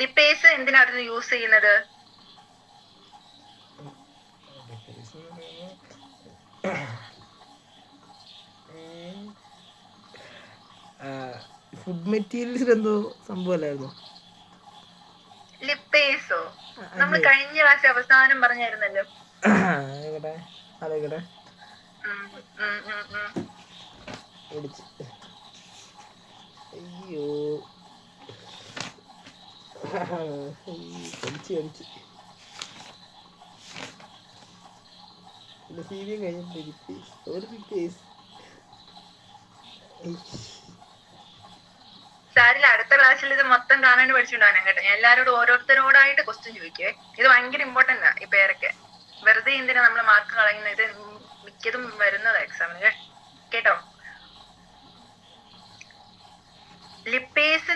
Lipase എന്തിനായിരുന്നു use ചെയ്യുന്നത്? Food മെറ്റീരിയൽസിൽ എന്തോ സംഭവമല്ലായിരുന്നു? ലിപ്പേസോ? നമ്മൾ കഴിഞ്ഞ ക്ലാസ് അവസാനം പറഞ്ഞായിരുന്നല്ലോ. അതെക്കട്ടെ അയ്യോ പഠിച്ച് സീരിയം കഴിഞ്ഞിട്ട് സാരില്ല, അടുത്ത ക്ലാസ്സിൽ ഇത് മൊത്തം കാണാണ്ട് പഠിച്ചിട്ടുണ്ടാണ് കേട്ടോ. ഞാൻ എല്ലാവരോടും ഓരോരുത്തരോടായിട്ട് ക്വസ്റ്റ്യൻ ചോദിക്കുവേ. ഇത് ഭയങ്കര ഇമ്പോർട്ടന്റ് ആ ഈ പേരൊക്കെ. വെറുതെ എന്തിനാ നമ്മൾ മാർക്ക് കളയുന്നത്? ഇത് മിക്കതും വരുന്നതാ എക്സാമിന് കേട്ടോ. ലിപ്പേസ്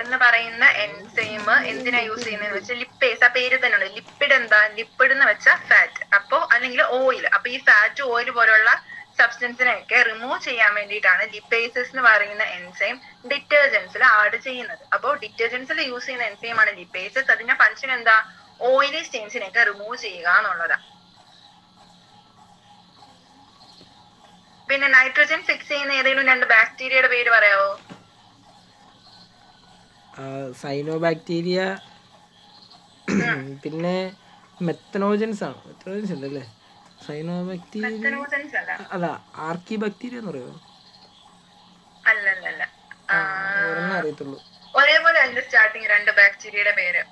എന്ന് പറയുന്ന എൻസൈം എന്തിനാ യൂസ് ചെയ്യുന്നതെന്ന് വെച്ചാൽ, ലിപ്പേസ് ആ പേര് തന്നെ ഉണ്ട്. ലിപ്പിഡ് എന്താ? ലിപ്പിഡ് എന്ന് വെച്ചാൽ ഫാറ്റ്, അപ്പോ അല്ലെങ്കിൽ ഓയിൽ. അപ്പൊ ഈ ഫാറ്റ് ഓയിൽ പോലുള്ള സബ്സ്റ്റൻസിനെയൊക്കെ റിമൂവ് ചെയ്യാൻ വേണ്ടിയിട്ടാണ് ലിപ്പേസസ് എന്ന് പറയുന്ന എൻസൈം ഡിറ്റർജൻസിൽ ആഡ് ചെയ്യുന്നത്. അപ്പോൾ ഡിറ്റർജൻസിൽ യൂസ് ചെയ്യുന്ന എൻസൈം ആണ് ലിപ്പേസസ്. അതിന്റെ ഫംഗ്ഷൻ എന്താ? ഓയിലി സ്റ്റെയിൻസിനെയൊക്കെ റിമൂവ് ചെയ്യുക എന്നുള്ളതാ. പിന്നെ നൈട്രജൻ ഫിക്സ് ചെയ്യുന്ന ഏതെങ്കിലും 2 ബാക്ടീരിയയുടെ പേര് പറയാവോ? സൈനോബാക്ടീരിയ, പിന്നെ മെത്തനോജൻസ് ആണ്. മെത്തനോജൻസ് ഉണ്ടല്ലേ? സൈനോബാക്ടീരിയ അല്ല, ആർക്കി ബാക്ടീരിയ എന്ന് പറയുമോ? അല്ലല്ല, ഒരെണ്ണം അറിയത്തുള്ളൂ. ഒരേപോലെ അല്ല സ്റ്റാർട്ടിങ് 2 ബാക്ടീരിയയുടെ പേര്.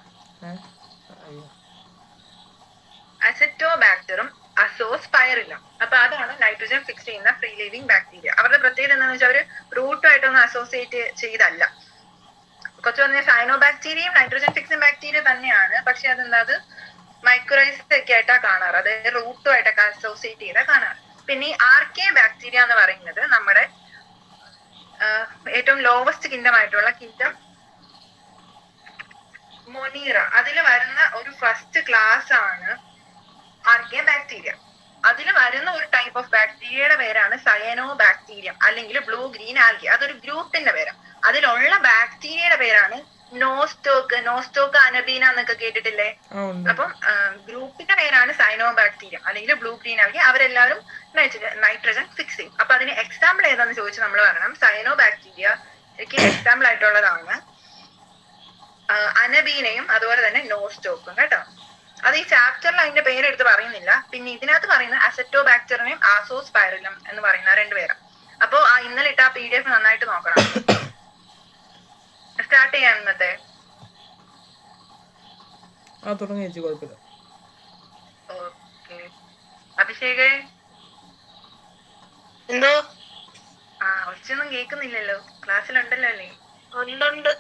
അസറ്റോബാക്ടറും അസോസ്പൈറിലും. അപ്പൊ അതാണ് നൈട്രജൻ ഫിക്സ് ചെയ്യുന്ന ഫ്രീ ലിവിങ് ബാക്ടീരിയ. അവരുടെ പ്രത്യേകത എന്താണെന്ന് വെച്ചാൽ അവര് റൂട്ടുമായിട്ടൊന്നും അസോസിയേറ്റ് ചെയ്തല്ല. കുറച്ച് പറഞ്ഞ സൈനോബാക്ടീരിയയും നൈട്രജൻ ഫിക്സിംഗ് ബാക്ടീരിയ തന്നെയാണ്, പക്ഷെ അതെന്താ, അത് മൈക്രോറൈസസ് ഒക്കെ ആയിട്ടാ കാണാറ്, അതായത് റൂട്ടുമായിട്ടൊക്കെ അസോസിയേറ്റ് ചെയ്താ കാണാറ്. പിന്നെ ഈ ആർക്കെ ബാക്ടീരിയ എന്ന് പറയുന്നത് നമ്മുടെ ഏറ്റവും ലോവസ്റ്റ് കിങ്ഡം ആയിട്ടുള്ള കിങ്ഡം മൊനീറ, അതിൽ വരുന്ന ഒരു ഫസ്റ്റ് ക്ലാസ് ആണ് ആർക്കെ ബാക്ടീരിയ. അതിൽ വരുന്ന ഒരു ടൈപ്പ് ഓഫ് ബാക്ടീരിയയുടെ പേരാണ് സയനോ ബാക്ടീരിയം അല്ലെങ്കിൽ ബ്ലൂ ഗ്രീൻ ആൽഗി. അതൊരു ഗ്രൂപ്പിന്റെ പേരാണ്. അതിലുള്ള ബാക്ടീരിയയുടെ പേരാണ് നോസ്റ്റോക്ക് അനബീന എന്നൊക്കെ കേട്ടിട്ടില്ലേ? അപ്പം ഗ്രൂപ്പിന്റെ പേരാണ് സൈനോ ബാക്ടീരിയം അല്ലെങ്കിൽ ബ്ലൂ ഗ്രീൻ ആൽഗി. അവരെല്ലാവരും നൈട്രജൻ ഫിക്സ് ചെയ്യും. അപ്പൊ അതിന് എക്സാമ്പിൾ ഏതാന്ന് ചോദിച്ചാൽ നമ്മൾ പറയണം സൈനോ ബാക്ടീരിയ എക്സാമ്പിൾ ആയിട്ടുള്ളതാണ് അനബീനയും അതുപോലെ തന്നെ നോസ്റ്റോക്കും കേട്ടോ. അത് ഈ ചാപ്റ്ററിൽ അതിന്റെ പേരെടുത്ത് പറയുന്നില്ല. പിന്നെ ഇതിനകത്ത് പറയുന്ന അസറ്റോബാക്ടറിനെയും ആസോസ്പൈറിലും എന്ന് പറയുന്ന 2 പേരാണ്. അപ്പോ ഇന്നലെ ഇട്ട PDF നന്നായിട്ട് നോക്കണം. സ്റ്റാർട്ട് ചെയ്യാൻ ഇന്നത്തെ അഭിഷേകേ, എന്തോ? ഒച്ചൊന്നും കേൾക്കുന്നില്ലല്ലോ. ക്ലാസ്സിലുണ്ടല്ലോ അല്ലേ? ഉണ്ട്.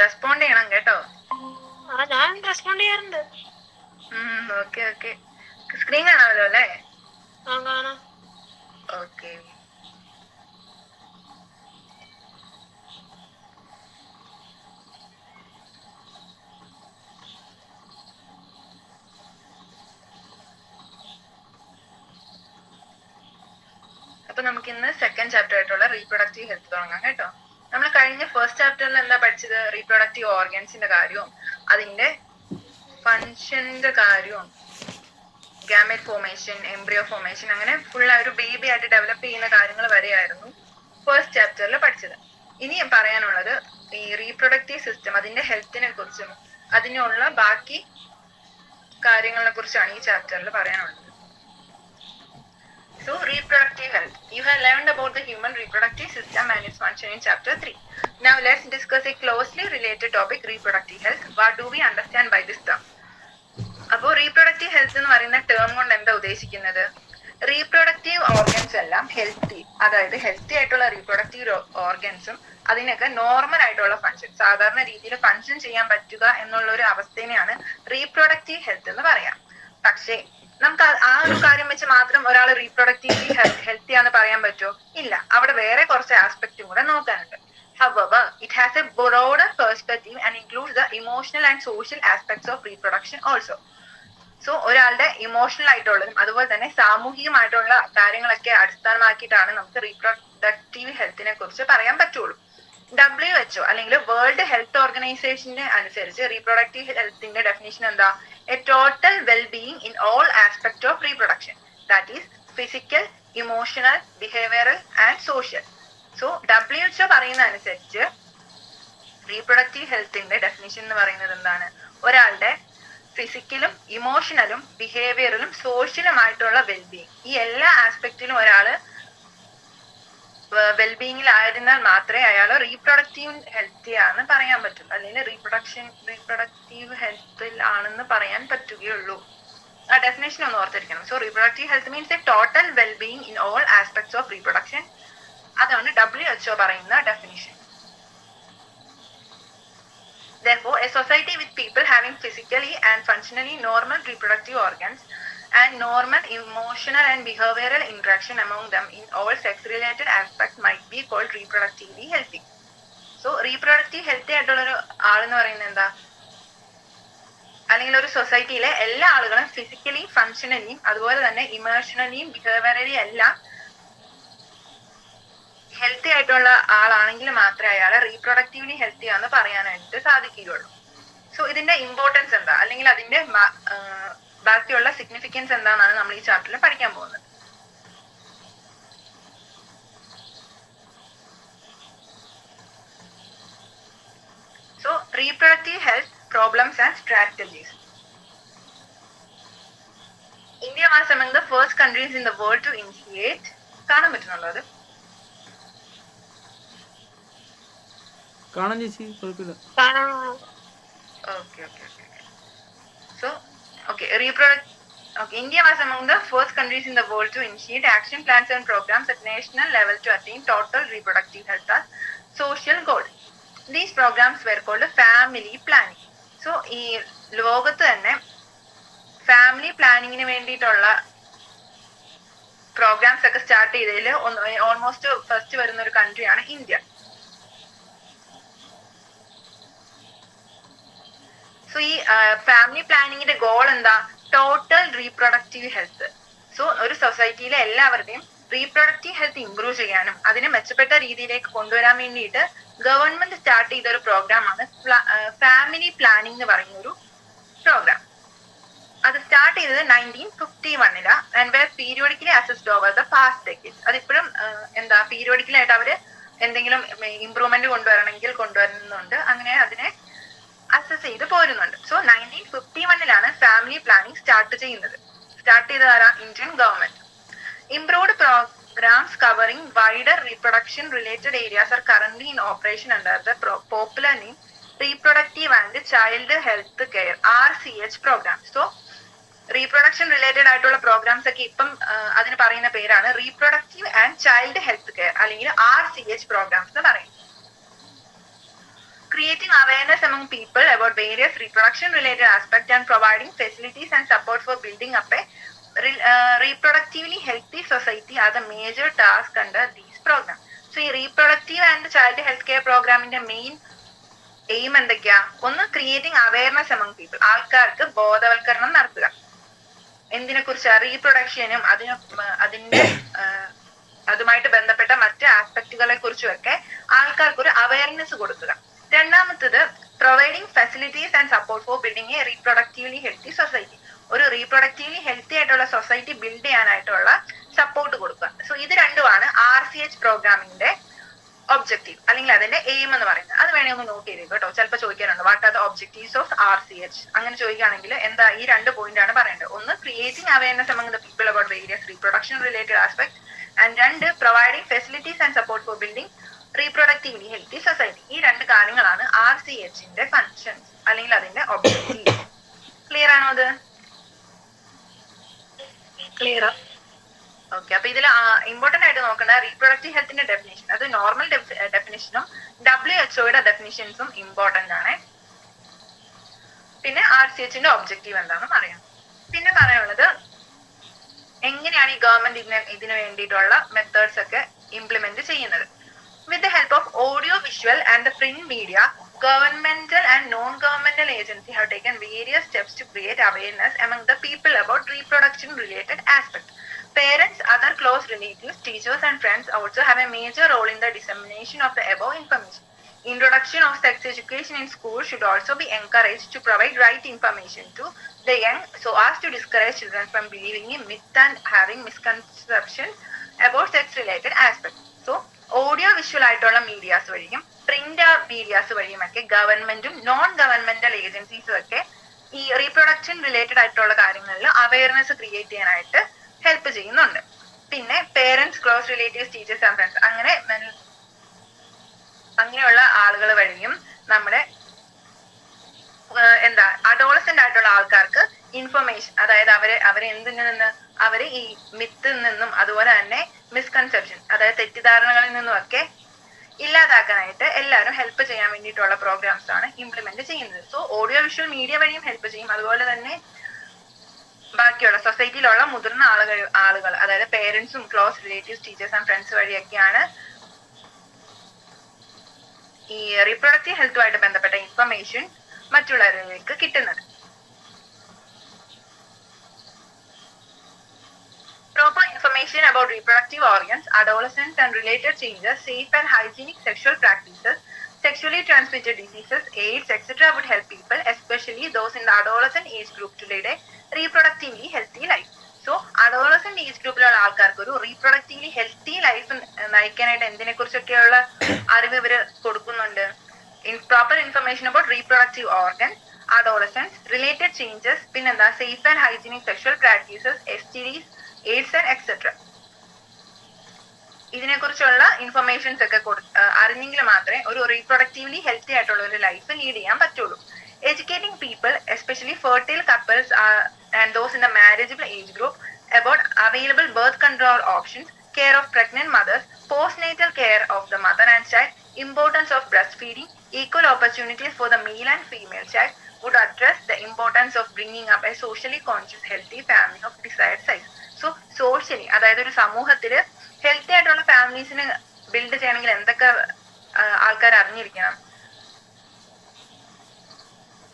റെസ്പോണ്ട് ചെയ്യണം കേട്ടോ. ഞാൻ റെസ്പോണ്ട് ചെയ്യാറുണ്ട്. ഓക്കെ. സ്ക്രീൻ കാണാമല്ലോ അല്ലേ? കാണാം. ഓക്കെ. അപ്പൊ നമുക്ക് ഇന്ന് സെക്കൻഡ് ചാപ്റ്റർ ആയിട്ടുള്ള റീപ്രൊഡക്റ്റീവ് ഹെൽത്ത് തുടങ്ങാം കേട്ടോ. നമ്മൾ കഴിഞ്ഞ ഫസ്റ്റ് ചാപ്റ്ററിൽ എന്താ പഠിച്ചത്? റീപ്രൊഡക്റ്റീവ് ഓർഗൻസിന്റെ കാര്യവും അതിന്റെ ഫങ്ഷന്റെ കാര്യവും ഗാമറ്റ് ഫോർമേഷൻ, എംബ്രിയോ ഫോർമേഷൻ, അങ്ങനെ ഫുൾ ഒരു ബേബി ആയിട്ട് ഡെവലപ്പ് ചെയ്യുന്ന കാര്യങ്ങൾ വരെയായിരുന്നു ഫസ്റ്റ് ചാപ്റ്ററിൽ പഠിച്ചത്. ഇനി പറയാനുള്ളത് ഈ റീപ്രൊഡക്റ്റീവ് സിസ്റ്റം, അതിന്റെ ഹെൽത്തിനെ കുറിച്ചും അതിനുള്ള ബാക്കി കാര്യങ്ങളെ കുറിച്ചാണ് ഈ ചാപ്റ്ററിൽ പറയാനുള്ളത്. So, reproductive health. You have learned about the human reproductive system and its function in chapter 3. Now, let's discuss a closely related topic, reproductive health. What do we understand by this term? അപ്പോൾ reproductive health എന്ന് പറയുന്ന term കൊണ്ട് എന്താ ഉദ്ദേശിക്കുന്നത്? Reproductive organs എല്ലാം healthy, അതായത് healthy ആയിട്ടുള്ള reproductive ഓർഗൻസും അതിനൊക്കെ നോർമൽ ആയിട്ടുള്ള ഫങ്ഷൻ, സാധാരണ രീതിയിൽ ഫങ്ഷൻ ചെയ്യാൻ പറ്റുക എന്നുള്ള ഒരു അവസ്ഥയാണ് റീപ്രൊഡക്റ്റീവ് ഹെൽത്ത് എന്ന് പറയാം. പക്ഷേ നമുക്ക് ആ ഒരു കാര്യം വെച്ച് മാത്രം ഒരാൾ റീപ്രൊഡക്റ്റീവ്ലി ഹെൽത്തി ആണെന്ന് പറയാൻ പറ്റുമോ? ഇല്ല. അവിടെ വേറെ കുറച്ച് ആസ്പെക്റ്റും കൂടെ നോക്കാനുണ്ട്. However, it has a broader perspective and includes the emotional and social aspects of reproduction also. So ഒരാളുടെ ഇമോഷണൽ ആയിട്ടുള്ളതും അതുപോലെ തന്നെ സാമൂഹികമായിട്ടുള്ള കാര്യങ്ങളൊക്കെ അടിസ്ഥാനമാക്കിയിട്ടാണ് നമുക്ക് റീപ്രൊഡക്റ്റീവ് ഹെൽത്തിനെ കുറിച്ച് പറയാൻ പറ്റുള്ളൂ. WHO അല്ലെങ്കിൽ വേൾഡ് ഹെൽത്ത് ഓർഗനൈസേഷന്റെ അനുസരിച്ച് റീപ്രൊഡക്റ്റീവ് ഹെൽത്തിന്റെ ഡെഫിനിഷൻ എന്താ? A total wellbeing in all aspect of reproduction, that is physical, emotional, behavioural and social. So WHO പറയുന്ന അനുസരിച്ച് റീപ്രൊഡക്റ്റീവ് ഹെൽത്തിന്റെ ഡെഫിനിഷൻ എന്ന് പറയുന്നത് എന്താണ്? ഒരാളുടെ ഫിസിക്കലും ഇമോഷണലും ബിഹേവിയറലും സോഷ്യലുമായിട്ടുള്ള വെൽബീയിങ്, ഈ എല്ലാ ആസ്പെക്റ്റിലും ഒരാള് വെൽബീയിങ്ങിൽ ആയിരുന്നാൽ മാത്രമേ അയാൾ റീപ്രൊഡക്റ്റീവ് ഹെൽത്തി ആണെന്ന് പറയാൻ പറ്റുള്ളൂ, അല്ലെങ്കിൽ റീപ്രൊഡക്റ്റീവ് ഹെൽത്തിൽ ആണെന്ന് പറയാൻ പറ്റുകയുള്ളൂ. ആ ഡെഫിനേഷൻ ഒന്ന് ഓർത്തിരിക്കണം. So reproductive health means A total wellbeing in all aspects of reproduction. അതാണ് WHO പറയുന്ന definition. Therefore, a society with people having physically and functionally normal reproductive organs and normal emotional and behavioral interaction among them in all sex-related aspects might be called reproductively healthy. So, reproductive healthy ആയിട്ടുള്ളൊരു ആളെന്ന് പറയുന്നത് എന്താ? അല്ലെങ്കിൽ ഒരു സൊസൈറ്റിയിലെ എല്ലാ ആളുകളും physically, ഫങ്ഷണലിയും അതുപോലെ തന്നെ ഇമോഷണലിയും ബിഹേവിയറലിയും എല്ലാം ഹെൽത്തി ആയിട്ടുള്ള ആളാണെങ്കിൽ മാത്രമേ അയാളെ റീപ്രൊഡക്റ്റീവ്ലി ഹെൽത്തി ആണെന്ന് പറയാനായിട്ട് സാധിക്കുകയുള്ളൂ. സോ ഇതിന്റെ ഇമ്പോർട്ടൻസ് എന്താ, അല്ലെങ്കിൽ അതിന്റെ ബാക്കിയുള്ള സിഗ്നിഫിക്കൻസ് എന്താണെന്നാണ് നമ്മൾ ഈ ചാപ്റ്ററിൽ പഠിക്കാൻ പോകുന്നത്. So reproductive health problems and strategies. India was among the first countries in the world to initiate. കാണാൻ പറ്റുന്നുണ്ടോ അത്? കാണാൻ ചേച്ചി, കുഴപ്പമില്ല. India was among the first countries in the world to initiate action plans and programs at national level to attain total reproductive health as social goal. These programs were called family planning. So ഈ ലോകത്ത് തന്നെ family പ്ലാനിങ്ങിന് വേണ്ടിയിട്ടുള്ള programmes ഒക്കെ start ചെയ്തതിൽ almost first വരുന്ന ഒരു കൺട്രിയാണ് India. So ഈ family പ്ലാനിങ്ങിന്റെ goal എന്താ? Total reproductive health. സോ ഒരു സൊസൈറ്റിയിലെ എല്ലാവരുടെയും റീപ്രൊഡക്റ്റീവ് ഹെൽത്ത് ഇംപ്രൂവ് ചെയ്യാനും അതിനെ മെച്ചപ്പെട്ട രീതിയിലേക്ക് കൊണ്ടുവരാൻ വേണ്ടിയിട്ട് ഗവൺമെന്റ് സ്റ്റാർട്ട് ചെയ്ത ഒരു പ്രോഗ്രാമാണ് ഫാമിലി പ്ലാനിങ് എന്ന് പറയുന്ന ഒരു പ്രോഗ്രാം. അത് സ്റ്റാർട്ട് ചെയ്തത് 1951 and were periodically assessed over the past decades. അതിപ്പോഴും എന്താ പീരിയോഡിക്കലായിട്ട് അവര് എന്തെങ്കിലും ഇംപ്രൂവ്മെന്റ് കൊണ്ടുവരുന്നുണ്ട്, അങ്ങനെ അതിനെ അസസ് ചെയ്ത് പോരുന്നുണ്ട്. സോ 1951 ഫാമിലി പ്ലാനിങ് സ്റ്റാർട്ട് ചെയ്തത് ആരാ? Indian government. Improved programs covering wider reproduction related areas are currently in operation under the popular name reproductive and child health care RCH program. So reproduction related ആയിട്ടുള്ള programs ഒക്കെ ഇപ്പം അതിന് പറയുന്ന പേരാണ് reproductive and child health care അല്ലെങ്കിൽ RCH programs എന്ന് പറയും. Creating awareness among people about various reproduction related aspects and providing facilities and support for building up a reproductively healthy society are the major task under these programs. So ഈ reproductive and child health care programന്റെ main aim എന്തൊക്കെയാ? ഒന്ന്, creating awareness among people, ആൾക്കാർക്ക് ബോധവൽക്കരണം നടത്തുക. എന്തിനെ കുറിച്ച്? റീപ്രൊഡക്ഷനും അതിന്റെ അതുമായിട്ട് ബന്ധപ്പെട്ട മറ്റ് ആസ്പെക്ടുകളെ കുറിച്ചുമൊക്കെ ആൾക്കാർക്ക് ഒരു അവയർനെസ് കൊടുക്കുക. രണ്ടാമത്തത്, providing facilities and support for building a reproductively healthy society. ഒരു റീപ്രൊഡക്റ്റീവ്ലി ഹെൽത്തി ആയിട്ടുള്ള സൊസൈറ്റി ബിൽഡ് ചെയ്യാനായിട്ടുള്ള സപ്പോർട്ട് കൊടുക്കുക. സോ ഇത് രണ്ടുമാണ് RCH പ്രോഗ്രാമിന്റെ ഒബ്ജക്റ്റീവ് അല്ലെങ്കിൽ അതിന്റെ എയിം എന്ന് പറയുന്നത്. അത് വേണേ ഒന്ന് നോട്ട് ചെയ്തേക്കും കേട്ടോ, ചിലപ്പോൾ ചോദിക്കാനുണ്ട് what are the objectives of RCH. അങ്ങനെ ചോദിക്കുകയാണെങ്കിൽ എന്താ ഈ 2 പോയിന്റ് ആണ് പറയേണ്ടത്. ഒന്ന്, creating awareness among the people about various reproduction related aspects, and 2, providing facilities and support for building reproductively healthy society. ഈ 2 കാര്യങ്ങളാണ് RCHന്റെ ഫങ്ഷൻസ് അല്ലെങ്കിൽ അതിന്റെ ഒബ്ജക്റ്റീവ്. ക്ലിയർ ആണോ അത്? ക്ലിയർ. ഓക്കെ, അപ്പൊ ഇതിൽ ഇമ്പോർട്ടന്റ് ആയിട്ട് നോക്കേണ്ട റീപ്രൊഡക്റ്റീവ് ഹെൽത്തിന്റെ ഡെഫിനേഷൻ, അത് നോർമൽ ഡെഫിനേഷനും WHOയുടെ ഡെഫിനേഷൻസും ഇമ്പോർട്ടന്റ് ആണ്. പിന്നെ RCHന്റെ ഒബ്ജക്റ്റീവ് എന്താണെന്ന് അറിയാം. പിന്നെ പറയാനുള്ളത് എങ്ങനെയാണ് ഈ ഗവൺമെന്റ് ഇതിന് വേണ്ടിയിട്ടുള്ള മെത്തേഡ്സ് ഒക്കെ ഇംപ്ലിമെന്റ് ചെയ്യുന്നത്. With the help of audio, visual and the print media, governmental and non-governmental agencies have taken various steps to create awareness among the people about reproduction related aspects. Parents, other close relatives, teachers and friends also have a major role in the dissemination of the above information. Introduction of sex education in schools should also be encouraged to provide right information to the young so as to discourage children from believing in myth and having misconceptions about sex related aspects. So audio visual ആയിട്ടുള്ള medias വഴിയും print medias വഴിയുമൊക്കെ ഗവൺമെന്റും non governmental ഏജൻസീസും ഒക്കെ ഈ reproduction related ആയിട്ടുള്ള കാര്യങ്ങളിൽ awareness create ചെയ്യാനായിട്ട് help ചെയ്യുന്നുണ്ട്. പിന്നെ parents, close relatives, teachers and friends അങ്ങനെയുള്ള ആളുകൾ വഴിയും നമ്മുടെ അഡോളസെന്റ് ആയിട്ടുള്ള ആൾക്കാർക്ക് ഇൻഫർമേഷൻ, അതായത് അവരെ എന്തിൽ നിന്ന് അവര് ഈ മിത്തിൽ നിന്നും അതുപോലെ തന്നെ മിസ്കൺസെപ്ഷൻ, അതായത് തെറ്റിദ്ധാരണകളിൽ നിന്നുമൊക്കെ ഇല്ലാതാക്കാനായിട്ട് എല്ലാവരും ഹെൽപ്പ് ചെയ്യാൻ വേണ്ടിയിട്ടുള്ള പ്രോഗ്രാംസ് ആണ് ഇംപ്ലിമെന്റ് ചെയ്യുന്നത്. സോ ഓഡിയോ വിഷ്വൽ മീഡിയ വഴിയും ഹെൽപ്പ് ചെയ്യും. അതുപോലെ തന്നെ ബാക്കിയുള്ള സൊസൈറ്റിയിലുള്ള മുതിർന്ന ആളുകൾ അതായത് പേരൻസും close relatives, teachers and friends വഴിയൊക്കെയാണ് ഈ റീപ്രൊഡക്റ്റീവ് ഹെൽത്തുമായിട്ട് ബന്ധപ്പെട്ട ഇൻഫർമേഷൻ മറ്റുള്ളവരിലേക്ക് കിട്ടുന്നത്. Proper information about reproductive organs, adolescence and related changes, safe and hygienic sexual practices, sexually transmitted diseases, AIDS, etc. would help people, especially those in the adolescent age group, to lead a reproductively healthy life. So, adolescent age ഗ്രൂപ്പിലുള്ള ആൾക്കാർക്ക് ഒരു reproductively healthy life നയിക്കാനായിട്ട് എന്തിനെ കുറിച്ചൊക്കെയുള്ള അറിവ് ഇവര് കൊടുക്കുന്നുണ്ട്. Proper information about reproductive organs, adolescence, related changes, പിന്നെന്താ safe and hygienic sexual practices, STDs, AIDS and etc. ഇതിനെക്കുറിച്ചുള്ള informations ഒക്കെ അറിഞ്ഞെങ്കിൽ മാത്രമേ ഒരു റീപ്രൊഡക്റ്റീവ്ലി ഹെൽത്തി ആയിട്ടുള്ള ഒരു ലൈഫ് ലീഡ് ചെയ്യാൻ പറ്റുള്ളൂ. Educating people, especially fertile couples and those in the marriageable age group, about available birth control options, care of pregnant mothers, postnatal care of the mother and child, importance of breastfeeding, equal opportunities for the male and female child, would address the importance of bringing up a socially conscious healthy family of desired size. So socially, അതായത് ഒരു സമൂഹത്തില് healthy ആയിട്ടുള്ള ഫാമിലീസിന് build ചെയ്യണമെങ്കിൽ എന്തൊക്കെ ആൾക്കാർ അറിഞ്ഞിരിക്കണം,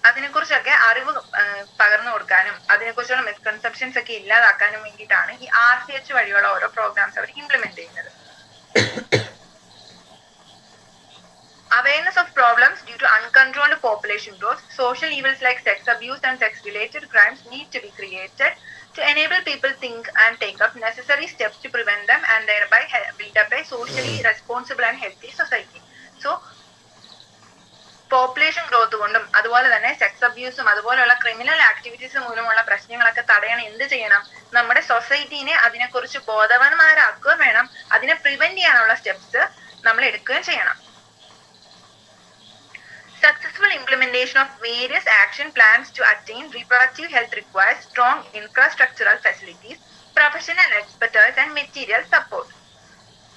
അതിനെക്കുറിച്ചൊക്കെ അറിവ് പകർന്നു കൊടുക്കാനും അതിനെക്കുറിച്ചുള്ള മിസ്കൺസെപ്ഷൻസ് ഒക്കെ ഇല്ലാതാക്കാനും വേണ്ടിയിട്ടാണ് ഈ RCH വഴിയുള്ള ഓരോ പ്രോഗ്രാംസ് അവർ ഇംപ്ലിമെന്റ് ചെയ്യുന്നത്. Awareness of problems due to uncontrolled population growth, social evils like sex abuse and sex-related crimes need to be created to enable people think and take up necessary steps to prevent them and thereby build up a socially responsible and healthy society. So, population growth കൊണ്ടും അതുപോലെ തന്നെ sex അബ്യൂസും അതുപോലെയുള്ള criminal activities മൂലമുള്ള പ്രശ്നങ്ങളൊക്കെ തടയാൻ എന്ത് ചെയ്യണം? നമ്മുടെ സൊസൈറ്റീനെ അതിനെക്കുറിച്ച് ബോധവാന്മാരാക്കുകയും വേണം. അതിനെ പ്രിവെന്റ് ചെയ്യാനുള്ള സ്റ്റെപ്സ് നമ്മൾ എടുക്കുകയും ചെയ്യണം. Successful implementation of various action plans to attain reproductive health requires strong infrastructural facilities, professional expertise, and material support.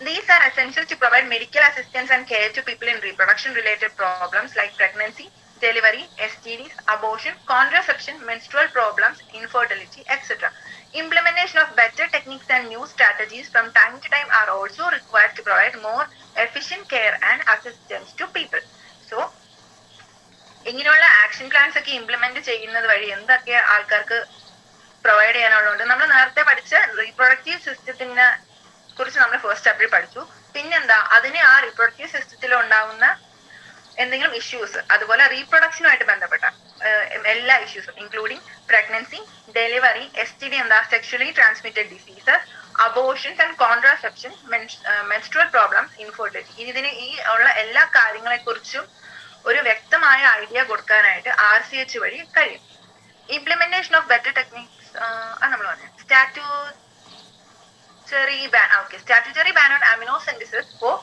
These are essential to provide medical assistance and care to people in reproduction-related problems like pregnancy, delivery, STDs, abortion, contraception, menstrual problems, infertility, etc. Implementation of better techniques and new strategies from time to time are also required to provide more efficient care and assistance to people. So, ഇങ്ങനെയുള്ള action plans ഒക്കെ implement ചെയ്യുന്നത് വഴി എന്തൊക്കെ ആൾക്കാർക്ക് provide ചെയ്യാനുള്ളതുണ്ട്. നമ്മൾ നേരത്തെ പഠിച്ച reproductive സിസ്റ്റത്തിനെ കുറിച്ച് നമ്മൾ ഫസ്റ്റ് ചാപ്റ്ററിൽ പഠിച്ചു. പിന്നെന്താ, അതിന് ആ റീപ്രൊഡക്റ്റീവ് സിസ്റ്റത്തിൽ ഉണ്ടാകുന്ന എന്തെങ്കിലും ഇഷ്യൂസ്, അതുപോലെ റീപ്രൊഡക്ഷനുമായിട്ട് ബന്ധപ്പെട്ട എല്ലാ ഇഷ്യൂസും ഇൻക്ലൂഡിങ് പ്രഗ്നൻസി, ഡെലിവറി, STD എന്താ sexually transmitted diseases, abortions and contraception, menstrual problems, infertility, ഇതിന് ഈ ഉള്ള എല്ലാ കാര്യങ്ങളെ കുറിച്ചും ഒരു വ്യക്തമായ ഐഡിയ കൊടുക്കാനായിട്ട് RCH വഴി കഴിയും. ഇംപ്ലിമെന്റേഷൻ ഓഫ് ബെറ്റർ ടെക്നിക്സ് നമ്മൾ പറഞ്ഞു. Statutory ban on amniocentesis for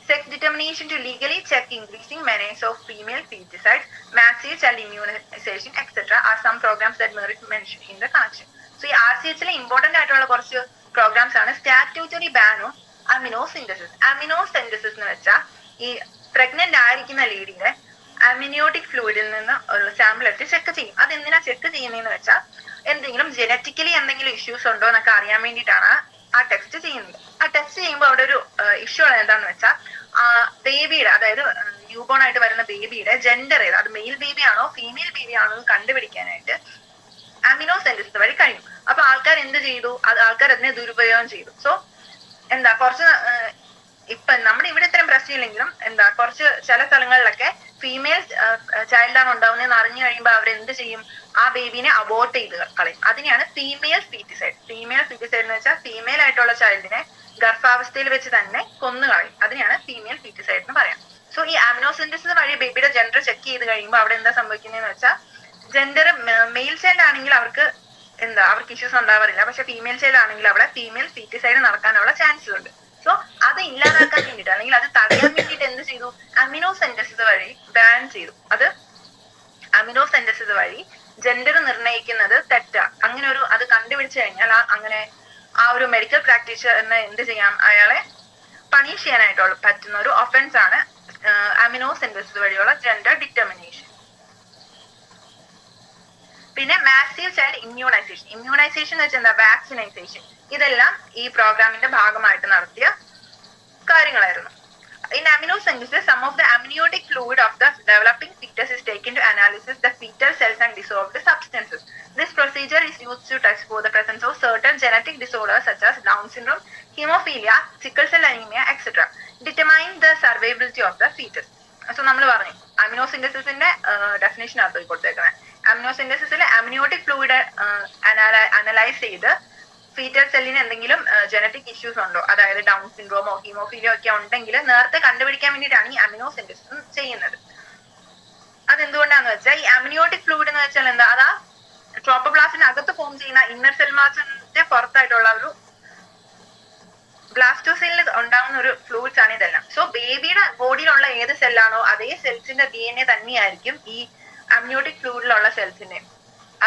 sex determination to legally check increasing menace of female feticides, massive child immunization, etc. are some programs that merit mention in the connection. So ഈ RCHലെ important ആയിട്ടുള്ള കുറച്ച് programmes ആണ് statutory ban on അമിനോസിന്തസിസ്. അമിനോസെന്റസിസ് എന്ന് വെച്ചാൽ ഈ pregnant ആയിരിക്കുന്ന ലേഡിയുടെ അമിനിയോട്ടിക് ഫ്ലൂയിഡിൽ നിന്ന് ഉള്ള സാമ്പിൾ എടുത്ത് ചെക്ക് ചെയ്യും. അത് എന്തിനാ ചെക്ക് ചെയ്യുന്നതെന്ന് വെച്ചാൽ എന്തെങ്കിലും ജനറ്റിക്കലി എന്തെങ്കിലും ഇഷ്യൂസ് ഉണ്ടോ എന്നൊക്കെ അറിയാൻ വേണ്ടിയിട്ടാണ് ആ ടെസ്റ്റ് ചെയ്യുന്നത്. ആ ടെസ്റ്റ് ചെയ്യുമ്പോൾ അവിടെ ഒരു ഇഷ്യൂ എന്താന്ന് വെച്ചാൽ ബേബിയുടെ, അതായത് ന്യൂ ബോൺ ആയിട്ട് വരുന്ന ബേബിയുടെ ജെൻഡർ ഏത്, അത് മെയിൽ ബേബി ആണോ ഫീമെയിൽ ബേബി ആണോ എന്ന് കണ്ടുപിടിക്കാനായിട്ട് അമിനോസെന്റസിസ് വഴി കഴിയും. അപ്പൊ ആൾക്കാർ എന്ത് ചെയ്തു? ആൾക്കാർ അതിനെ ദുരുപയോഗം ചെയ്തു. സോ എന്താ, കുറച്ച് ഇപ്പൊ നമ്മുടെ ഇവിടെ ഇത്രയും പ്രശ്നമില്ലെങ്കിലും എന്താ കുറച്ച് ചില സ്ഥലങ്ങളിലൊക്കെ ഫീമെയിൽ ചൈൽഡാണ് ഉണ്ടാവുന്നതെന്ന് അറിഞ്ഞു കഴിയുമ്പോൾ അവരെന്ത് ചെയ്യും, ആ ബേബിനെ അബോർട്ട് ചെയ്ത് കളയും. അതിനെയാണ് ഫീമെയിൽ ഫീറ്റിസൈഡ്. ഫീമെയിൽ ഫീറ്റിസൈഡ് എന്ന് വെച്ചാൽ ഫീമെയിൽ ആയിട്ടുള്ള ചൈൽഡിനെ ഗർഭാവസ്ഥയിൽ വെച്ച് തന്നെ കൊന്നു കളയും. അതിനെയാണ് ഫീമെയിൽ ഫീറ്റിസൈഡ് എന്ന് പറയാം. സോ ഈ ആമിനോസിന്തസിസ് വഴി ബേബിയുടെ ജെൻഡർ ചെക്ക് ചെയ്ത് കഴിയുമ്പോൾ അവിടെ എന്താ സംഭവിക്കുന്നതെന്ന് വെച്ചാൽ ജെൻഡർ മെയിൽ ചൈൽഡ് ആണെങ്കിൽ അവർക്ക് ഇഷ്യൂസ് ഉണ്ടാവാറില്ല. പക്ഷെ ഫീമെയിൽ ചൈൽഡ് ആണെങ്കിൽ അവിടെ ഫീമെയിൽ ഫീറ്റിസൈഡ് നടക്കാനുള്ള ചാൻസസ് ഉണ്ട്. സോ അത് ഇല്ലാതാക്കാൻ വേണ്ടിയിട്ട് അല്ലെങ്കിൽ അത് തടയാൻ വേണ്ടിയിട്ട് എന്ത് ചെയ്തു, അമിനോസെന്റസിസ് വഴി ബാൻ ചെയ്തു. അത് അമിനോസെന്റസിസ് വഴി ജെൻഡർ നിർണ്ണയിക്കുന്നത് തെറ്റാ. അങ്ങനെ അത് കണ്ടുപിടിച്ചു കഴിഞ്ഞാൽ അങ്ങനെ ആ ഒരു മെഡിക്കൽ പ്രാക്ടീഷണറിനെ എന്ത് ചെയ്യാം, അയാളെ പണിഷ് ചെയ്യാനായിട്ടുള്ള പറ്റുന്ന ഒരു ഒഫൻസ് ആണ് അമിനോസെന്റസിസ് വഴിയുള്ള ജെൻഡർ ഡിറ്റർമിനേഷൻ. പിന്നെ മാസീവ് ചൈൽഡ് ഇമ്മ്യൂണൈസേഷൻ എന്ന് വെച്ചാൽ എന്താ, വാക്സിനൈസേഷൻ. ഇതെല്ലാം ഈ പ്രോഗ്രാമിന്റെ ഭാഗമായിട്ട് നടത്തിയ കാര്യങ്ങളായിരുന്നു. In amniocentesis, some of the amniotic fluid of the developing fetus is taken to analysis the fetal cells and dissolved substances. This procedure is used to test for the presence of certain genetic disorders such as Down syndrome, hemophilia, sickle cell anemia, etc. Determine the survivability of the fetus. So നമ്മൾ പറഞ്ഞു അമിനോസിന്തസിന്റെ definition ആണ് കൊടുത്തേക്കുന്നത്. അമിനോസിന്തസിസിലെ amniotic fluid analyse ചെയ്ത് fetal സെല്ലിന് എന്തെങ്കിലും genetic issues ഉണ്ടോ, അതായത് down സിൻഡ്രോമോ ഹീമോഫീലിയോ ഒക്കെ ഉണ്ടെങ്കിൽ നേരത്തെ കണ്ടുപിടിക്കാൻ വേണ്ടിയിട്ടാണ് ഈ അമിനോസിന്തസിസ് ചെയ്യുന്നത്. അതെന്തുകൊണ്ടാന്ന് വെച്ചാൽ ഈ അമ്നിയോട്ടിക് ഫ്ലൂയിഡ് എന്ന് വെച്ചാൽ എന്താ, അതാ ട്രോപ്പോബ്ലാസ്റ്റിന് അകത്ത് ഫോം ചെയ്യുന്ന ഇന്നർ സെൽ മാസിന്റെ പുറത്തായിട്ടുള്ള ഒരു ബ്ലാസ്റ്റോസെല്ലിൽ ഉണ്ടാകുന്ന ഒരു ഫ്ലൂയിഡ്സ് ആണ് ഇതെല്ലാം. സോ ബേബിയുടെ ബോഡിയിലുള്ള ഏത് സെല്ലാണോ അതേ സെൽസിന്റെ DNA തന്നെയായിരിക്കും ഈ അമ്നിയോട്ടിക് ഫ്ലൂയിഡിലുള്ള സെൽസിന്റെ.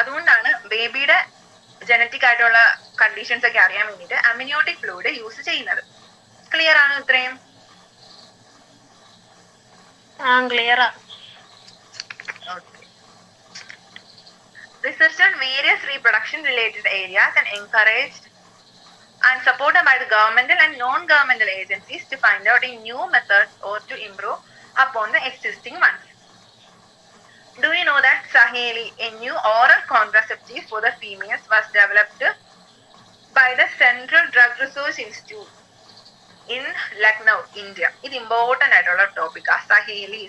അതുകൊണ്ടാണ് ബേബിയുടെ ജനറ്റിക് ആയിട്ടുള്ള കണ്ടീഷൻസ് ഒക്കെ അറിയാൻ വേണ്ടിയിട്ട് അമ്നിയോട്ടിക് ഫ്ലൂയിഡ് യൂസ് ചെയ്യുന്നത്. ക്ലിയർ ആണ് ഇത്രയും? Research on various reproduction related areas and encouraged and supported by the governmental and non-governmental agencies to find out a new methods or to improve upon the existing ones. Do you know that Saheli, a new oral contraceptive for the females, was developed by the Central Drug Research Institute in Lucknow, India? ഇത് important ആയിട്ടുള്ള ടോപ്പിക്കാ. സഹേലി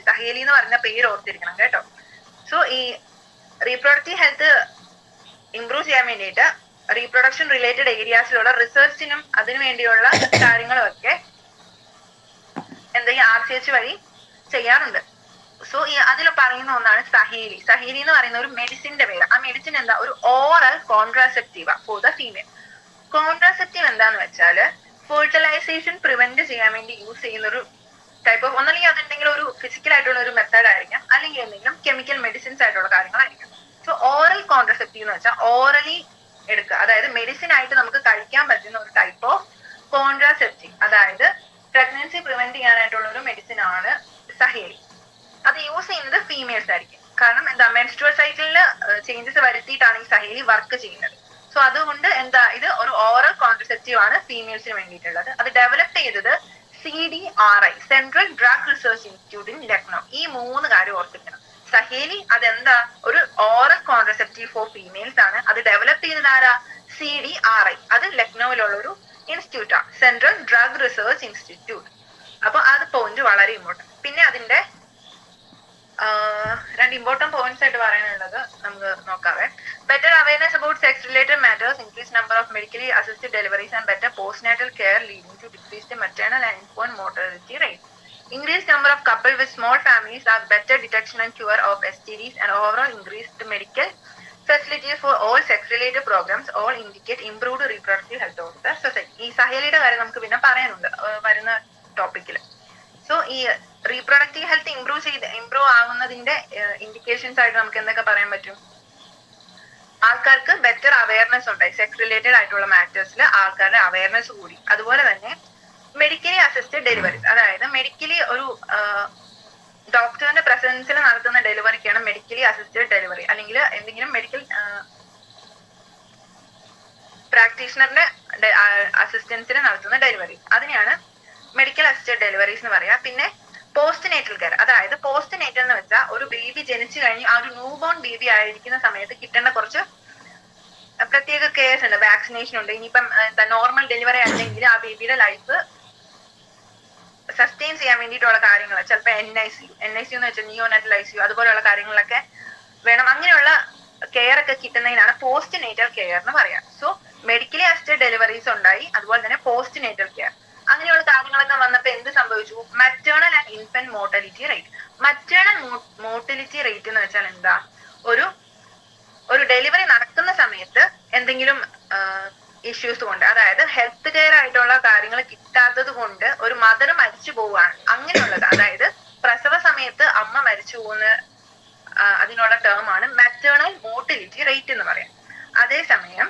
എന്ന് പറഞ്ഞ പേര് ഓർത്തിരിക്കണം കേട്ടോ. So ഈ reproductive health improve ചെയ്യാൻ വേണ്ടിയിട്ട് റീപ്രൊഡക്ഷൻ റിലേറ്റഡ് ഏരിയാസിലുള്ള റിസർച്ചിനും അതിനു വേണ്ടിയുള്ള കാര്യങ്ങളും ഒക്കെ എന്തെങ്കിലും RCH വഴി ചെയ്യാറുണ്ട്. സോ അതിൽ പറയുന്ന ഒന്നാണ് സഹേലി എന്ന് പറയുന്ന ഒരു മെഡിസിന്റെ പേര്. ആ മെഡിസിൻ എന്താ, ഒരു ഓറൽ കോൺട്രാസെപ്റ്റീവാ ഫോർ ദ ഫീമെയിൽ. കോൺട്രാസെപ്റ്റീവ് എന്താന്ന് വെച്ചാല് ഫെർട്ടിലൈസേഷൻ പ്രിവെന്റ് ചെയ്യാൻ വേണ്ടി യൂസ് ചെയ്യുന്ന ഒരു ടൈപ്പ് ഓഫ്, ഒന്നല്ലെങ്കിൽ അതെന്തെങ്കിലും ഒരു ഫിസിക്കൽ ആയിട്ടുള്ള ഒരു മെത്തേഡ് ആയിരിക്കാം, അല്ലെങ്കിൽ എന്തെങ്കിലും കെമിക്കൽ മെഡിസിൻസ് ആയിട്ടുള്ള കാര്യങ്ങളായിരിക്കും. സോ ഓറൽ കോൺട്രാസെപ്റ്റീവ് എന്ന് വെച്ചാൽ ഓറലി എടുക്കുക, അതായത് മെഡിസിൻ ആയിട്ട് നമുക്ക് കഴിക്കാൻ പറ്റുന്ന ഒരു ടൈപ്പ് ഓഫ് കോൺട്രാസെപ്റ്റീവ്, അതായത് പ്രഗ്നൻസി പ്രിവെന്റ് ചെയ്യാനായിട്ടുള്ള ഒരു മെഡിസിൻ ആണ് സഹേലി. അത് യൂസ് ചെയ്യുന്നത് ഫീമെയിൽസ് ആയിരിക്കും. കാരണം എന്താ, മെൻസ്ട്രുവൽ സൈക്കിളിൽ ചേഞ്ചസ് വരുത്തിയിട്ടാണ് ഈ സഹേലി വർക്ക് ചെയ്യുന്നത്. സോ അതുകൊണ്ട് എന്താ, ഇത് ഒരു ഓറൽ കോൺട്രസെപ്റ്റീവ് ആണ് ഫീമെയിൽസിന് വേണ്ടിയിട്ടുള്ളത്. അത് ഡെവലപ്പ് ചെയ്തത് CDRI, central drug research institute in Lucknow. ഈ 3 കാര്യം ഓർത്തിരിക്കണം. സഹേലി അതെന്താ, ഒരു ഓറൽ കോൺട്രസെപ്റ്റീവ് ഫോർ ഫീമെയിൽസ് ആണ്. അത് ഡെവലപ്പ് ചെയ്തത് ആരാ, CDRI. അത് ലക്നോയിലുള്ള ഒരു ഇൻസ്റ്റിറ്റ്യൂട്ടാണ്, സെൻട്രൽ ഡ്രഗ് റിസർച്ച് ഇൻസ്റ്റിറ്റ്യൂട്ട്. അപ്പൊ അത് പോയിന്റ് വളരെ ഇമ്പോർട്ടന്റ്. പിന്നെ അതിന്റെ 2 ഇമ്പോർട്ടന്റ് പോയിന്റ്സ് ആയിട്ട് പറയാനുള്ളത് നമുക്ക് നോക്കാവേ. Better awareness about sex related matters, increase number of medically assisted deliveries and better postnatal care leading to decrease the maternal and infant mortality rate. Increased number of couples with small families are better detection and cure of STDs and overall increased medical facilities for all sex-related programs all indicate improved reproductive health of the society. ഈ സഹേലിയുടെ കാര്യം നമുക്ക് പിന്നെ പറയാനുണ്ട് വരുന്ന ടോപ്പിക്കിൽ. So ഈ reproductive health improve ആകുന്നതിന്റെ indications ആയിട്ട് നമുക്ക് എന്തൊക്കെ പറയാൻ പറ്റും? ആൾക്കാർക്ക് ബെറ്റർ അവയർനെസ് ഉണ്ടായി, സെക്സ് റിലേറ്റഡ് ആയിട്ടുള്ള മാറ്റേഴ്സിൽ ആൾക്കാരുടെ അവയർനെസ് കൂടി. അതുപോലെ തന്നെ മെഡിക്കലി അസിസ്റ്റഡ് ഡെലിവറീസ്, അതായത് മെഡിക്കലി ഒരു ഡോക്ടറിന്റെ പ്രസൻസിൽ നടത്തുന്ന ഡെലിവറിക്കാണ് മെഡിക്കലി അസിസ്റ്റഡ് ഡെലിവറി, അല്ലെങ്കിൽ എന്തെങ്കിലും മെഡിക്കൽ പ്രാക്ടീഷണറിന്റെ അസിസ്റ്റൻസിന് നടത്തുന്ന ഡെലിവറി, അതിനെയാണ് മെഡിക്കൽ അസിസ്റ്റഡ് ഡെലിവറീസ് എന്ന് പറയാം. പിന്നെ പോസ്റ്റ് നേറ്റൽ കെയർ, അതായത് പോസ്റ്റ് നേറ്റൽ എന്ന് വെച്ചാൽ ഒരു ബേബി ജനിച്ചു കഴിഞ്ഞ് ആ ഒരു ന്യൂ ബോൺ ബേബി ആയിരിക്കുന്ന സമയത്ത് കിട്ടേണ്ട കുറച്ച് പ്രത്യേക കെയർസ് ഉണ്ട്, വാക്സിനേഷൻ ഉണ്ട്. ഇനിയിപ്പം നോർമൽ ഡെലിവറി അല്ലെങ്കിൽ ആ ബേബിയുടെ ലൈഫ് സസ്റ്റെയിൻ ചെയ്യാൻ വേണ്ടിയിട്ടുള്ള കാര്യങ്ങൾ, ചിലപ്പോൾ NICU എന്ന് വെച്ചാൽ നിയോനാറ്റൽ ICU, അതുപോലെയുള്ള കാര്യങ്ങളിലൊക്കെ വേണം. അങ്ങനെയുള്ള കെയർ ഒക്കെ കിട്ടുന്നതിനാണ് പോസ്റ്റ് നേറ്റൽ കെയർ എന്ന് പറയാം. സോ മെഡിക്കലി അസിസ്റ്റഡ് ഡെലിവറീസ് ഉണ്ടായി, അതുപോലെ തന്നെ പോസ്റ്റ് നേറ്റൽ കെയർ, അങ്ങനെയുള്ള കാര്യങ്ങളൊക്കെ വന്നപ്പോൾ എന്ത് സംഭവിച്ചു? Maternal and infant mortality rate. Maternal mortality rate എന്ന് വെച്ചാൽ എന്താ? ഒരു ഡെലിവറി നടക്കുന്ന സമയത്ത് എന്തെങ്കിലും ഇഷ്യൂസ് കൊണ്ട്, അതായത് ഹെൽത്ത് കെയർ ആയിട്ടുള്ള കാര്യങ്ങൾ കിട്ടാത്തത് കൊണ്ട് ഒരു മദർ മരിച്ചു പോവുകയാണ്, അങ്ങനെയുള്ളത്, അതായത് പ്രസവ സമയത്ത് അമ്മ മരിച്ചു പോകുന്ന അതിനുള്ള ടേം ആണ് മാറ്റേണൽ മോർട്ടിലിറ്റി റേറ്റ് എന്ന് പറയാം. അതേസമയം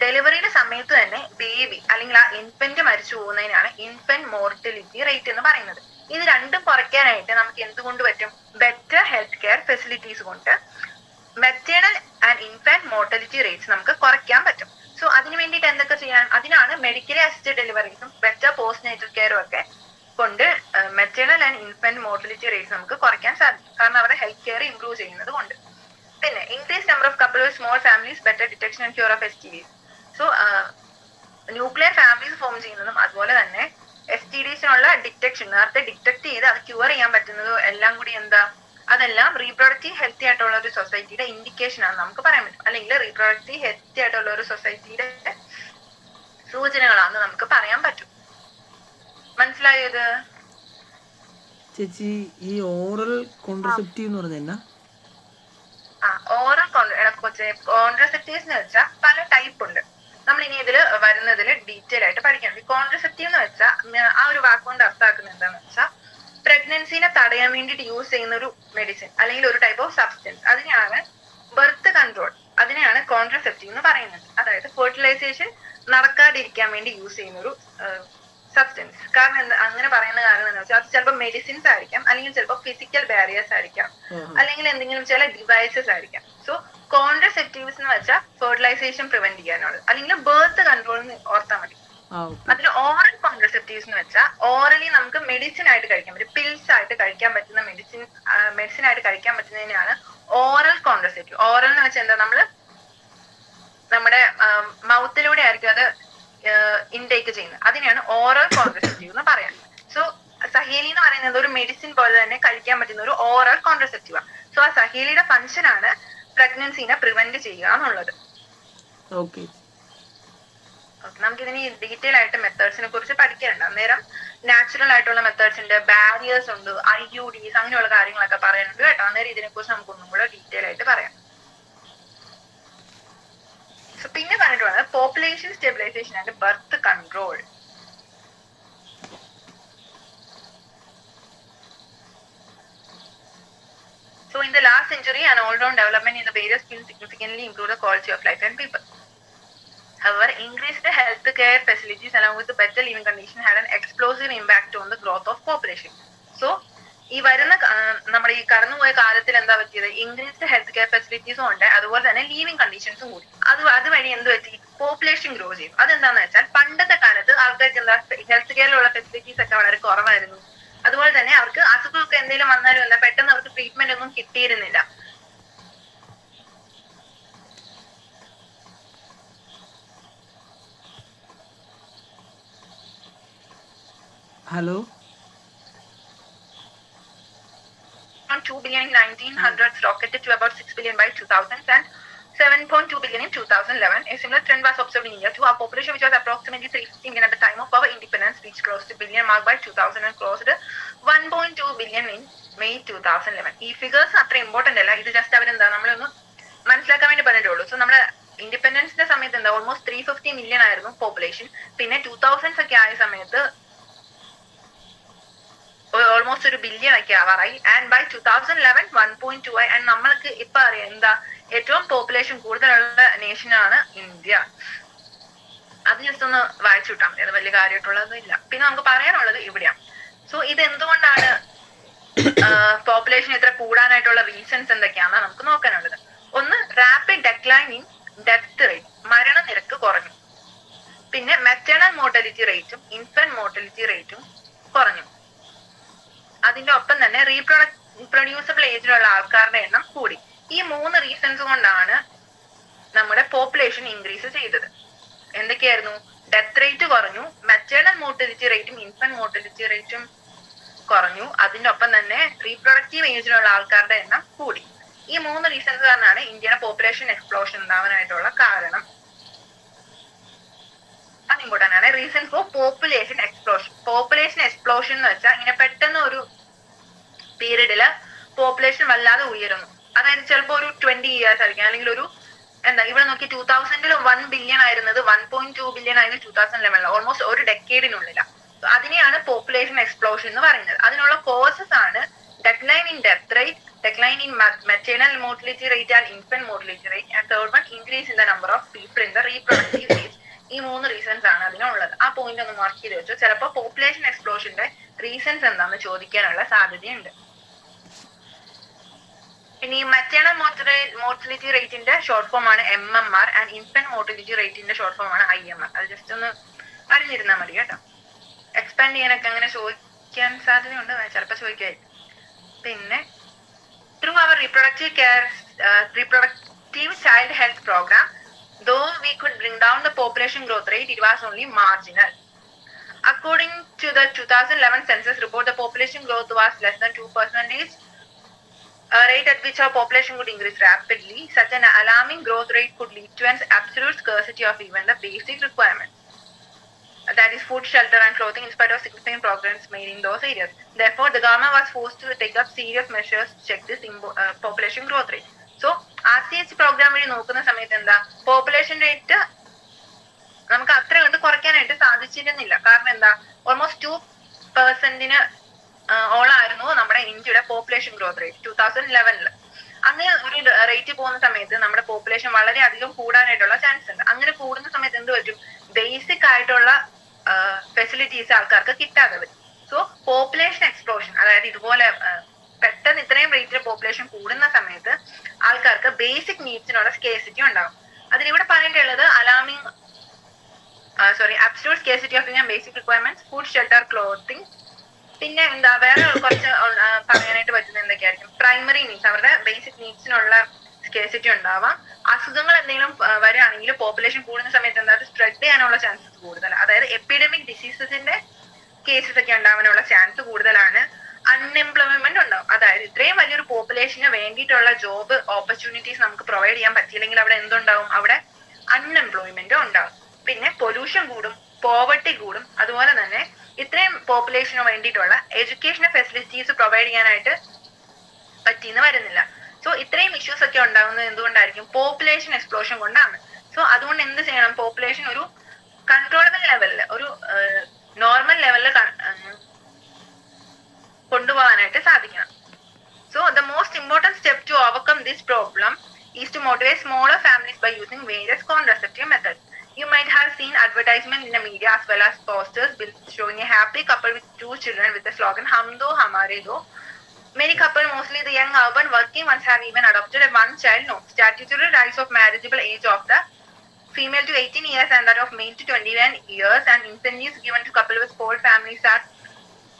ഡെലിവറിയുടെ സമയത്ത് തന്നെ ബേബി അല്ലെങ്കിൽ ആ ഇൻഫന്റ് മരിച്ചു പോകുന്നതിനാണ് ഇൻഫന്റ് മോർട്ടിലിറ്റി റേറ്റ് എന്ന് പറയുന്നത്. ഇത് രണ്ടും കുറയ്ക്കാനായിട്ട് നമുക്ക് എന്തുകൊണ്ട് പറ്റും? ബെറ്റർ ഹെൽത്ത് കെയർ ഫെസിലിറ്റീസ് കൊണ്ട് maternal and infant mortality rates നമുക്ക് കുറയ്ക്കാൻ പറ്റും. സോ അതിന് വേണ്ടിയിട്ട് എന്തൊക്കെ ചെയ്യാൻ? അതിനാണ് മെഡിക്കലി അസിസ്റ്റഡ് ഡെലിവറീസും ബെറ്റർ പോസ്റ്റ് നേറ്റൽ കെയറും ഒക്കെ കൊണ്ട് maternal and infant mortality rates നമുക്ക് കുറയ്ക്കാൻ സാധിക്കും, കാരണം അവരുടെ ഹെൽത്ത് കെയർ ഇംപ്രൂവ് ചെയ്യുന്നത് കൊണ്ട്. പിന്നെ increase number of couple with small families, better detection and queen of STDs. So nuclear families form ചെയ്യുന്നതും അതുപോലെ തന്നെ STDസിനുള്ള ഡിറ്റക്ഷൻ, നേരത്തെ ഡിറ്റക്ട് ചെയ്ത് അത് ക്യൂർ ചെയ്യാൻ പറ്റുന്നതും എല്ലാം കൂടി എന്താ? അതെല്ലാം റീപ്രൊഡക്റ്റീവ് ഹെൽത്തി ആയിട്ടുള്ള ഒരു സൊസൈറ്റിയുടെ ഇൻഡിക്കേഷൻ ആണ് നമുക്ക് പറയാൻ പറ്റും, അല്ലെങ്കിൽ റീപ്രൊഡക്റ്റീവ് ഹെൽത്തി ആയിട്ടുള്ള ഒരു സൊസൈറ്റിയുടെ സൂചനകളാണെന്ന് നമുക്ക് പറയാൻ പറ്റും. മനസ്സിലായത് ചേച്ചി? ഈ ഓറൽ കോൺട്രസെപ്റ്റീവ് എന്ന് പറഞ്ഞാ ഓറൽ കോൺട്രസെപ്റ്റീവ്സ് എന്ന് വെച്ചാൽ പല ടൈപ്പ് ഉണ്ട്. നമ്മൾ ഇനി ഇതിൽ വരുന്നതിൽ ഡീറ്റെയിൽ ആയിട്ട് പഠിക്കണം. ഈ കോൺട്രസെപ്റ്റീവ് എന്ന് വെച്ചാൽ ആ ഒരു വാക്കുകൊണ്ട് അർത്ഥമാക്കുന്നത് എന്താണെന്ന് വെച്ചാൽ പ്രഗ്നൻസിനെ തടയാൻ വേണ്ടിയിട്ട് യൂസ് ചെയ്യുന്ന ഒരു മെഡിസിൻ അല്ലെങ്കിൽ ഒരു ടൈപ്പ് ഓഫ് സബ്സ്റ്റൻസ്, അതിനെയാണ് ബർത്ത് കൺട്രോൾ, അതിനെയാണ് കോൺട്രസെപ്റ്റീവ് എന്ന് പറയുന്നത്. അതായത് ഫെർട്ടിലൈസേഷൻ നടക്കാതിരിക്കാൻ വേണ്ടി യൂസ് ചെയ്യുന്ന ഒരു സബ്സ്റ്റൻസ്. കാരണം അങ്ങനെ പറയുന്ന കാരണം എന്താ വെച്ചാൽ അത് ചിലപ്പോൾ മെഡിസിൻസ് ആയിരിക്കാം, അല്ലെങ്കിൽ ചിലപ്പോൾ ഫിസിക്കൽ ബാരിയേഴ്സ് ആയിരിക്കാം, അല്ലെങ്കിൽ എന്തെങ്കിലും ചില ഡിവൈസസ് ആയിരിക്കാം. സോ കോൺട്രസെപ്റ്റീവ്സ് എന്ന് വെച്ചാൽ ഫെർട്ടിലൈസേഷൻ പ്രിവെന്റ് ചെയ്യാനുള്ളത്, അല്ലെങ്കിൽ ബർത്ത് കൺട്രോൾ എന്ന് ഓർത്താൽ മതി. അതിൽ ഓറൽ കോൺട്രസെപ്റ്റീവ്സ് എന്ന് വെച്ചാൽ ഓറലി നമുക്ക് മെഡിസിൻ ആയിട്ട് കഴിക്കാൻ പറ്റും, പിൽസ് ആയിട്ട് കഴിക്കാൻ പറ്റുന്ന മെഡിസിൻ ആയിട്ട് കഴിക്കാൻ പറ്റുന്നതിനാണ് ഓറൽ കോൺട്രസെപ്റ്റീവ്. ഓറൽ എന്ന് വെച്ചാൽ എന്താ? നമ്മുടെ മൗത്തിലൂടെ ആയിരിക്കും അത് ഇൻടേക്ക് ചെയ്യുന്നത്, അതിനെയാണ് ഓറൽ കോൺട്രസെപ്റ്റീവ് എന്ന് പറയാൻ. സോ സഹേലി എന്ന് പറയുന്നത് ഒരു മെഡിസിൻ പോലെ തന്നെ കഴിക്കാൻ പറ്റുന്ന ഒരു ഓറൽ കോൺട്രസെപ്റ്റീവ്. സോ ആ സഹേലിയുടെ ഫംഗ്ഷൻ ആണ് പ്രഗ്നൻസിനെ പ്രിവെന്റ് ചെയ്യുക എന്നുള്ളത്. നമുക്കിതിന് ഡീറ്റെയിൽ ആയിട്ട് മെത്തേഡ്സിനെ കുറിച്ച് പഠിക്കാനുണ്ട്. അന്നേരം നാച്ചുറൽ ആയിട്ടുള്ള മെത്തേഡ്സ് ഉണ്ട്, ബാരിയേഴ്സ് ഉണ്ട്, IUDs, അങ്ങനെയുള്ള കാര്യങ്ങളൊക്കെ പറയാനുണ്ട് കേട്ടോ. അന്നേരം ഇതിനെ കുറിച്ച് നമുക്ക് ഒന്നും കൂടെ ഡീറ്റെയിൽ ആയിട്ട് പറയാം. പിന്നെ പറഞ്ഞിട്ടുള്ളത് population stabilization and birth control. So in the last century, an all-round development in the various fields significantly improved the quality of life and people. However, increased healthcare facilities along with the better living condition had an explosive impact on the growth of population. So ഈ വരുന്ന നമ്മുടെ ഈ കടന്നുപോയ കാലത്തിൽ എന്താ പറ്റിയത്? Increased health care ഫെസിലിറ്റീസും ഉണ്ട്, അതുപോലെ തന്നെ ലിവിംഗ് കണ്ടീഷൻസും കൂടി. അതുവഴി എന്ത് പറ്റി? പോപ്പുലേഷൻ ഗ്രോ ചെയ്തു. അതെന്താന്ന് വെച്ചാൽ പണ്ടത്തെ കാലത്ത് ആൾക്കാർക്ക് എന്താ ഹെൽത്ത് കെയറിലുള്ള ഫെസിലിറ്റീസ് ഒക്കെ വളരെ കുറവായിരുന്നു. അതുപോലെ തന്നെ അവർക്ക് അസുഖമൊക്കെ എന്തെങ്കിലും വന്നാലും എന്താ പെട്ടെന്ന് അവർക്ക് ട്രീറ്റ്മെന്റ് ഒന്നും കിട്ടിയിരുന്നില്ല. Hello 2 billion in 1900s rocketed to about 6 billion by 2000 and 7.2 billion in 2011. A similar trend was observed in India too. Our population, which was approximately 350 million at the time of our independence, reached close to billion mark by 2000 and crossed 1.2 billion in May 2011. ഈ figures അത്ര important അല്ല, ഇത് just അവരെന്താ നമ്മളൊന്ന് മനസ്സിലാക്കാൻ വേണ്ടി പറഞ്ഞിട്ടുള്ളൂ. So നമ്മുടെ ഇൻഡിപെൻഡൻസിന്റെ സമയത്ത് എന്താ ഓൾമോസ്റ്റ് 350 മില്യൺ ആയിരുന്നു പോപ്പുലേഷൻ. പിന്നെ 2000s ഒക്കെ ആയ സമയത്ത് ഓൾമോസ്റ്റ് ഒരു ബില്യൺ ഒക്കെ ആവാറായി. ആൻഡ് ബൈ 2011 1.2 ആയി. ആൻഡ് നമ്മൾക്ക് ഇപ്പൊ അറിയാം എന്താ ഏറ്റവും പോപ്പുലേഷൻ കൂടുതലുള്ള നേഷനാണ് ഇന്ത്യ. അത് ജസ്റ്റ് ഒന്ന് വായിച്ചു വിട്ടാൽ മതി, അത് വലിയ കാര്യമായിട്ടുള്ളതൊന്നും ഇല്ല. പിന്നെ നമുക്ക് പറയാനുള്ളത് ഇവിടെയാണ്. സോ ഇത് എന്തുകൊണ്ടാണ് പോപ്പുലേഷൻ ഇത്ര കൂടാനായിട്ടുള്ള റീസൺസ് എന്തൊക്കെയാണെന്ന് നമുക്ക് നോക്കാനുള്ളത്. ഒന്ന്, റാപ്പിഡ് ഡെക്ലൈൻ ഇൻ ഡെത്ത് റേറ്റ്, മരണനിരക്ക് കുറഞ്ഞു. പിന്നെ മെറ്റേണൽ മോർട്ടാലിറ്റി റേറ്റും ഇൻഫന്റ് മോർട്ടാലിറ്റി റേറ്റും കുറഞ്ഞു. അതിന്റെ ഒപ്പം തന്നെ റീപ്രൊഡ്യൂസബിൾ ഏജിലുള്ള ആൾക്കാരുടെ എണ്ണം കൂടി. ഈ 3 റീസൺസ് കൊണ്ടാണ് നമ്മുടെ പോപ്പുലേഷൻ ഇൻക്രീസ് ചെയ്തത്. എന്തൊക്കെയായിരുന്നു? ഡെത്ത് റേറ്റ് കുറഞ്ഞു, മെറ്റേണൽ മോർട്ടിലിറ്റി റേറ്റും ഇൻഫന്റ് മോർട്ടിലിറ്റി റേറ്റും കുറഞ്ഞു. അതിന്റെ ഒപ്പം തന്നെ റീപ്രൊഡക്റ്റീവ് ഏജിലുള്ള ആൾക്കാരുടെ എണ്ണം കൂടി. ഈ 3 റീസൺസ് കാരണമാണ് ഇന്ത്യയുടെ പോപ്പുലേഷൻ എക്സ്പ്ലോഷൻ ഉണ്ടാവാനായിട്ടുള്ള കാരണം. അത് ഇമ്പോർട്ടന്റ് ആണ്. Reason for population explosion. Population explosion എന്ന് വെച്ചാൽ ഇങ്ങനെ പെട്ടെന്ന് ഒരു പീരീഡില് പോപ്പുലേഷൻ വല്ലാതെ ഉയരുന്നു. അതായത് ചിലപ്പോൾ ഒരു 20 years ആയിരിക്കും, അല്ലെങ്കിൽ ഒരു ഇവിടെ നോക്കി 2000 1 ബില്യൺ ആയിരുന്നത് 1.2 ബില്യൺ ആയിരുന്നു 2011. ഓൾമോസ്റ്റ് ഒരു ഡെക്കേഡിനുള്ളിലാണ്. അതിനെയാണ് പോപ്പുലേഷൻ എക്സ്പ്ലോഷൻ എന്ന് പറയുന്നത്. അതിനുള്ള കോസസ് ആണ് decline in death rate, decline in maternal mortality rate and infant mortality rate, and third one increase in the number of people in the reproductive age. ഈ 3 reasons ആണ് അതിനുള്ളത്. ആ point ഒന്ന് mark ചെയ്ത് വെച്ചു. ചിലപ്പോൾ പോപ്പുലേഷൻ എക്സ്പ്ലോഷന്റെ റീസൺസ് എന്താണെന്ന് ചോദിക്കാനുള്ള സാധ്യതയുണ്ട്. ഇനി മെറ്റേണൽ മോർട്ടിലിറ്റി റേറ്റിന്റെ ഷോർട്ട് ഫോം ആണ് MMR ആൻഡ് ഇൻഫന്റ് മോർട്ടിലിറ്റി റേറ്റിന്റെ ഷോർട്ട് ഫോം ആണ് IMR. അത് ജസ്റ്റ് ഒന്ന് അറിഞ്ഞിരുന്നാൽ മതി കേട്ടോ. എക്സ്പാൻഡ് ചെയ്യാനൊക്കെ അങ്ങനെ ചോദിക്കാൻ സാധ്യതയുണ്ട്, ചിലപ്പോൾ ചോദിക്കുമായിരിക്കും. പിന്നെ through our reproductive child health program, though we could bring down the population growth rate, it was only marginal. According to the 2011 census report, the population growth was less than 2%, a rate at which our population would increase rapidly. Such an alarming growth rate could lead to an absolute scarcity of even the basic requirements, that is food, shelter and clothing, in spite of significant progress made in those areas. Therefore, the government was forced to take up serious measures to check this population growth rate. So, RCH program വഴി നോക്കുന്ന സമയത്ത് എന്താ, population rate നമുക്ക് അത്ര കണ്ട് കുറയ്ക്കാനായിട്ട് സാധിച്ചിരുന്നില്ല. കാരണം എന്താ, ഓൾമോസ്റ്റ് 2% ഓളായിരുന്നു നമ്മുടെ ഇന്ത്യയുടെ പോപ്പുലേഷൻ ഗ്രോത്ത് റേറ്റ് 2011. അങ്ങനെ ഒരു റേറ്റ് പോകുന്ന സമയത്ത് നമ്മുടെ പോപ്പുലേഷൻ വളരെയധികം കൂടാനായിട്ടുള്ള ചാൻസ് ഉണ്ട്. അങ്ങനെ കൂടുന്ന സമയത്ത് എന്ത് പറ്റും, ബേസിക് ആയിട്ടുള്ള ഫെസിലിറ്റീസ് ആൾക്കാർക്ക് കിട്ടാതെ വരും. സോ പോപ്പുലേഷൻ എക്സ്പ്ലോഷൻ, അതായത് ഇതുപോലെ പെട്ടെന്ന് ഇത്രയും റേറ്റിൽ പോപ്പുലേഷൻ കൂടുന്ന സമയത്ത് ആൾക്കാർക്ക് ബേസിക് നീഡ്സിനുള്ള സ്കേസിറ്റി ഉണ്ടാവും. അതിനിവിടെ പറഞ്ഞിട്ടുള്ളത് absolute scarcity of basic requirements, food, shelter, clothing. പിന്നെ എന്താ വേറെ കുറച്ച് പറയാനായിട്ട് പറ്റുന്നത് എന്തൊക്കെയായിരിക്കും, പ്രൈമറി നീഡ്സ്, അവരുടെ ബേസിക് നീഡ്സിനുള്ള സ്കേസിറ്റി ഉണ്ടാവാം. അസുഖങ്ങൾ എന്തെങ്കിലും വരികയാണെങ്കിൽ പോപ്പുലേഷൻ കൂടുന്ന സമയത്ത് എന്താ സ്പ്രെഡ് ചെയ്യാനുള്ള ചാൻസസ് കൂടുതൽ, അതായത് എപ്പിഡമിക് ഡിസീസസിന്റെ കേസസ് ഒക്കെ ഉണ്ടാവാനുള്ള ചാൻസ് കൂടുതലാണ്. അൺഎംപ്ലോയ്മെന്റ് ഉണ്ടാവും, അതായത് ഇത്രയും വലിയൊരു പോപ്പുലേഷന് വേണ്ടിയിട്ടുള്ള ജോബ് ഓപ്പർച്യൂണിറ്റീസ് നമുക്ക് പ്രൊവൈഡ് ചെയ്യാൻ പറ്റിയില്ലെങ്കിൽ അവിടെ എന്തുണ്ടാവും, അവിടെ അൺഎംപ്ലോയ്മെന്റ് ഉണ്ടാവും. പിന്നെ പൊല്യൂഷൻ കൂടും, പോവർട്ടി കൂടും. അതുപോലെ തന്നെ ഇത്രയും പോപ്പുലേഷന് വേണ്ടിയിട്ടുള്ള എഡ്യൂക്കേഷണൽ ഫെസിലിറ്റീസ് പ്രൊവൈഡ് ചെയ്യാനായിട്ട് പറ്റിയെന്ന് വരുന്നില്ല. സോ ഇത്രയും ഇഷ്യൂസ് ഒക്കെ ഉണ്ടാകുന്നത് എന്തുകൊണ്ടായിരിക്കും, പോപ്പുലേഷൻ എക്സ്പ്ലോഷൻ കൊണ്ടാണ്. സോ അതുകൊണ്ട് എന്ത് ചെയ്യണം, പോപ്പുലേഷൻ ഒരു കൺട്രോളബിൾ ലെവലിൽ, ഒരു നോർമൽ ലെവലിൽ കൊണ്ടുപോകാനായിട്ട് സാധിക്കണം. So the most important step to overcome this problem is to motivate smaller families by using various contraceptive methods. You might have seen advertisement in the media as well as posters showing a happy couple with 2 children with the slogan "Hum do Hamare do." Many couples, mostly the young urban working ones, have even adopted a one-child no. Statutory rights of marriageable age of the female to 18 years and that of male to 21 years, and incentives given to couple with small families are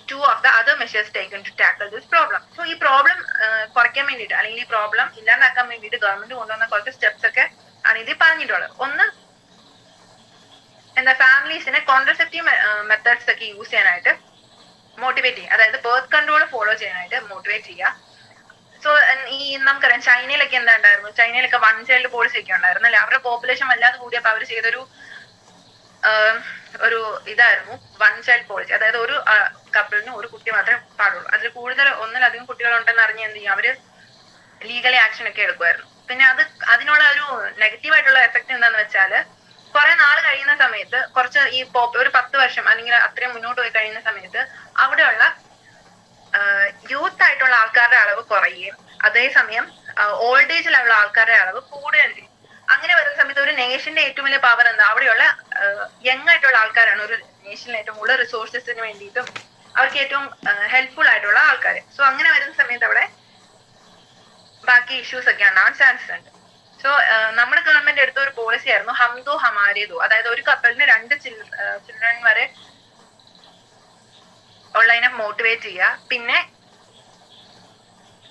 2 of the other measures taken to tackle this problem. So ഈ problem കുറയ്ക്കാൻ വേണ്ടിയിട്ട്, അല്ലെങ്കിൽ ഈ problem ഇല്ലാതാക്കാൻ വേണ്ടിയിട്ട് government കൊണ്ടുവന്ന കുറച്ച് steps ഒക്കെ ആണ് ഇതിൽ പറഞ്ഞിട്ടുള്ളത്. ഒന്ന്, എന്താ, ഫാമിലീസിനെ കോൺട്രസെപ്റ്റീവ് മെത്തേഡ്സ് ഒക്കെ യൂസ് ചെയ്യാനായിട്ട് മോട്ടിവേറ്റ് ചെയ്യുക, അതായത് ബർത്ത് കൺട്രോൾ ഫോളോ ചെയ്യാനായിട്ട് മോട്ടിവേറ്റ് ചെയ്യുക. സോ ഈ നമുക്കറിയാം ചൈനയിലൊക്കെ എന്താ ഉണ്ടായിരുന്നു, ചൈനയിലൊക്കെ 1 child പോളിസി ഒക്കെ ഉണ്ടായിരുന്നു അല്ലെ. അവരുടെ പോപ്പുലേഷൻ വല്ലാതെ കൂടിയപ്പോൾ അവർ ചെയ്തൊരു ഇതായിരുന്നു 1 child പോളിസി. അതായത് ഒരു കപ്പിളിന് ഒരു കുട്ടി മാത്രമേ പാടുള്ളൂ. അതിൽ കൂടുതൽ ഒന്നിലധികം കുട്ടികളുണ്ടെന്ന് അറിഞ്ഞ് എന്ത് ചെയ്യും, അവര് ലീഗലി ആക്ഷൻ ഒക്കെ എടുക്കുമായിരുന്നു. പിന്നെ അതിനുള്ള ഒരു നെഗറ്റീവ് ആയിട്ടുള്ള എഫക്ട് എന്താന്ന് വെച്ചാല്, കുറെ നാൾ കഴിയുന്ന സമയത്ത്, കുറച്ച് ഈ ഒരു 10 വർഷം അല്ലെങ്കിൽ അത്രയും മുന്നോട്ട് പോയി കഴിയുന്ന സമയത്ത് അവിടെയുള്ള യൂത്ത് ആയിട്ടുള്ള ആൾക്കാരുടെ അളവ് കുറയുകയും അതേസമയം ഓൾഡ് ഏജിലുള്ള ആൾക്കാരുടെ അളവ് കൂടുകയും ചെയ്യും. അങ്ങനെ വരുന്ന സമയത്ത് ഒരു നേഷന്റെ ഏറ്റവും വലിയ പവർ എന്താ, അവിടെയുള്ള യങ് ആയിട്ടുള്ള ആൾക്കാരാണ് ഒരു നേഷനിൽ ഏറ്റവും കൂടുതൽ റിസോഴ്സസിന് വേണ്ടിയിട്ടും അവർക്ക് ഏറ്റവും ഹെൽപ്ഫുൾ ആയിട്ടുള്ള ആൾക്കാർ. സോ അങ്ങനെ വരുന്ന സമയത്ത് അവിടെ ബാക്കി ഇഷ്യൂസ് ഒക്കെ ഉണ്ടാവാൻ ചാൻസസ് ഉണ്ട്. സോ നമ്മുടെ ഗവൺമെന്റ് എടുത്ത ഒരു പോളിസി ആയിരുന്നു ഹം ദോ ഹമാരെ ദോ, അതായത് ഒരു കപ്പിളിന് 2 ചിൽഡ്രൻ വരെ ഉള്ളതിനെ മോട്ടിവേറ്റ് ചെയ്യുക. പിന്നെ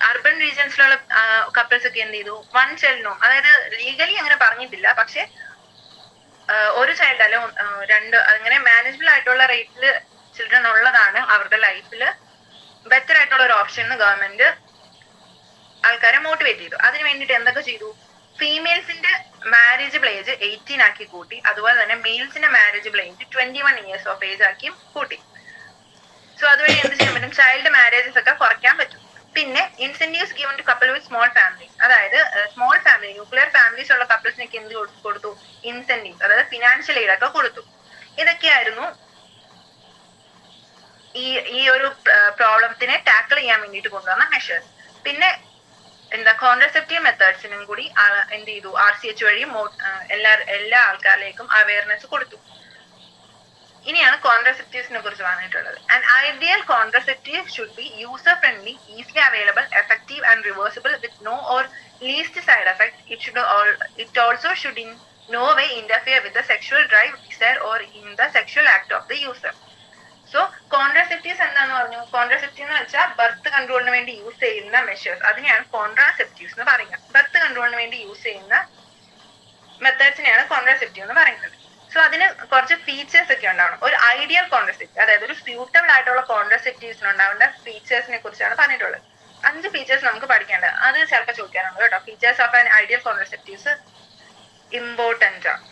അർബൻ റീജിയൻസിലുള്ള കപ്പിൾസ് ഒക്കെ എന്ത് ചെയ്തു, 1 child no, അതായത് ലീഗലി അങ്ങനെ പറഞ്ഞിട്ടില്ല, പക്ഷെ ഒരു ചൈൽഡ് അല്ല രണ്ട്, അങ്ങനെ മാനേജബിൾ ആയിട്ടുള്ള റേറ്റിൽ ചിൽഡ്രൻ ഉള്ളതാണ് അവരുടെ ലൈഫിൽ ബെറ്റർ ആയിട്ടുള്ള ഒരു ഓപ്ഷൻ എന്ന് ഗവൺമെന്റ് ആൾക്കാരെ മോട്ടിവേറ്റ് ചെയ്തു. അതിന് വേണ്ടിയിട്ട് എന്തൊക്കെ ചെയ്തു? ഫീമെയിൽസിന്റെ മാരേജബിൾ ഏജ് 18 ആക്കി കൂട്ടി. അതുപോലെ തന്നെ മെയിൽസിന്റെ marriageable age 21 years of age ആക്കി കൂട്ടി. സോ അതുവഴി എന്ത് ചെയ്യാൻ പറ്റും? ചൈൽഡ് മാരേജസ് ഒക്കെ കുറയ്ക്കാൻ പറ്റും. പിന്നെ incentives given to couple with small families, അതായത് സ്മോൾ ഫാമിലി ന്യൂക്ലിയർ ഫാമിലീസ് ഉള്ള കപ്പിൾസിനൊക്കെ എന്ത് കൊടുത്തു? ഇൻസെന്റീവ്സ്, അതായത് ഫിനാൻഷ്യൽ എയ്ഡ് ഒക്കെ കൊടുത്തു. ഇതൊക്കെയായിരുന്നു ഈ ഒരു പ്രോബ്ലത്തിനെ ടാക്കിൾ ചെയ്യാൻ വേണ്ടിയിട്ട് കൊണ്ടുവന്ന മെഷേഴ്സ്. പിന്നെ കോൺട്രസെപ്റ്റീവ് മെത്തേഡ്സിനും കൂടി എന്ത് ചെയ്തു? RCH വഴി എല്ലാ ആൾക്കാരിലേക്കും അവയർനെസ് കൊടുത്തു. ഇനിയാണ് കോൺട്രസെപ്റ്റീവ്സിനെ കുറിച്ച് പറഞ്ഞിട്ടുള്ളത്. An ideal contraceptive should be user friendly, easily available, effective and reversible with no or least side effect. It also should in no way interfere with the sexual drive, desire or in the sexual act of the user. So contraceptives എന്താന്ന് പറഞ്ഞു? Contraceptive എന്ന് വെച്ചാൽ birth കൺട്രോളിന് വേണ്ടി use ചെയ്യുന്ന measures, അതിനെയാണ് contraceptives എന്ന് പറയുക. Birth കൺട്രോളിന് വേണ്ടി യൂസ് ചെയ്യുന്ന മെത്തേഡ്സിനെയാണ് കോൺട്രാസെപ്റ്റീവ് എന്ന് പറയുന്നത്. സോ അതിന് കുറച്ച് ഫീച്ചേഴ്സ് ഒക്കെ ഉണ്ടാവണം. ഒരു ഐഡിയൽ കോൺട്രസെപ്റ്റീവ്, അതായത് ഒരു സ്യൂട്ടബിൾ ആയിട്ടുള്ള കോൺട്രസെപ്റ്റീവ്സിന് ഉണ്ടാവേണ്ട ഫീച്ചേഴ്സിനെ കുറിച്ചാണ് പറഞ്ഞിട്ടുള്ളത്. 5 ഫീച്ചേഴ്സ് നമുക്ക് പഠിക്കേണ്ടത്. അത് ചിലപ്പോൾ ചോദിക്കാറുണ്ട് കേട്ടോ. Features of an ideal contraceptives important ആണ്.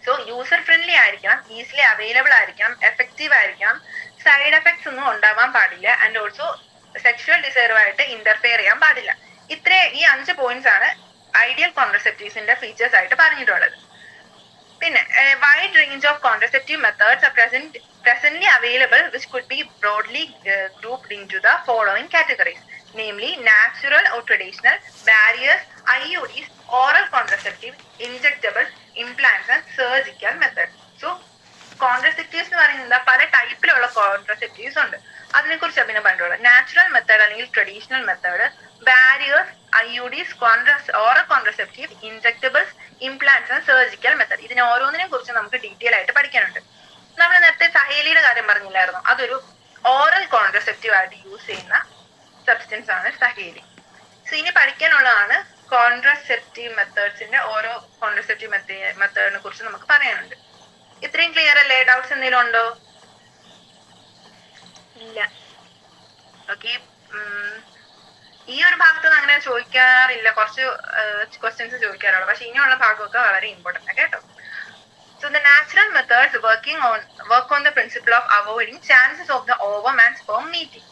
സോ യൂസർ ഫ്രണ്ട്ലി ആയിരിക്കണം, ഈസിലി അവൈലബിൾ ആയിരിക്കണം, എഫക്റ്റീവ് ആയിരിക്കണം, സൈഡ് എഫക്ട്സ് ഒന്നും ഉണ്ടാവാൻ പാടില്ല, ആൻഡ് ഓൾസോ സെക്ഷുവൽ ഡിസയറുമായിട്ട് ഇന്റർഫിയർ ചെയ്യാൻ പാടില്ല. ഈ 5 പോയിന്റ്സ് ആണ് ഐഡിയൽ കോൺട്രസെപ്റ്റീവ്സിന്റെ ഫീച്ചേഴ്സ് ആയിട്ട് പറഞ്ഞിട്ടുള്ളത്. പിന്നെ wide range of contraceptive methods R presently available, which could be broadly grouped into the following categories, namely natural or traditional, barriers, IUDs, oral contraceptive, injectable, implants and surgical methods. So contraceptives എന്ന് പറയുന്നത് പല ടൈപ്പിലുള്ള contraceptives ഉണ്ട്. അതിനെക്കുറിച്ച് പിന്നെ പറഞ്ഞിട്ടുള്ളത്. Natural method അല്ലെങ്കിൽ traditional method, barriers, IUDs, oral contraceptive, injectables, implants and surgical method. ഇതിനെ ഓരോന്നിനെ കുറിച്ച് നമുക്ക് ഡീറ്റെയിൽ ആയിട്ട് പഠിക്കാനുണ്ട്. നമ്മൾ നേരത്തെ സഹേലിയുടെ കാര്യം പറഞ്ഞില്ലായിരുന്നു? അതൊരു ഓറൽ കോൺട്രസെപ്റ്റീവ് ആയിട്ട് യൂസ് ചെയ്യുന്ന സബ്സ്റ്റൻസ് ആണ് സഹേലി. സോ ഇനി പഠിക്കാനുള്ളതാണ് കോൺട്രസെപ്റ്റീവ് മെത്തേഡ്സിന്റെ ഓരോ കോൺട്രസെപ്റ്റീവ് മെത്തേഡിനെ കുറിച്ച് നമുക്ക് പറയാനുണ്ട്. ഇത്രയും ക്ലിയർ അല്ലേ? ഡൗട്ട്സ് എന്തെങ്കിലും ഉണ്ടോ? ഇല്ല. ഓക്കെ. ഈ ഒരു ഭാഗത്തുനിന്ന് അങ്ങനെ ചോദിക്കാറില്ല, കുറച്ച് ക്വസ്റ്റ്യൻസ് ചോദിക്കാറുള്ളൂ. പക്ഷെ ഇനിയുള്ള ഭാഗമൊക്കെ വളരെ ഇമ്പോർട്ടന്റ് ആണ് കേട്ടോ. So the natural methods work on the principle of avoiding chances of the ovum and sperm meeting.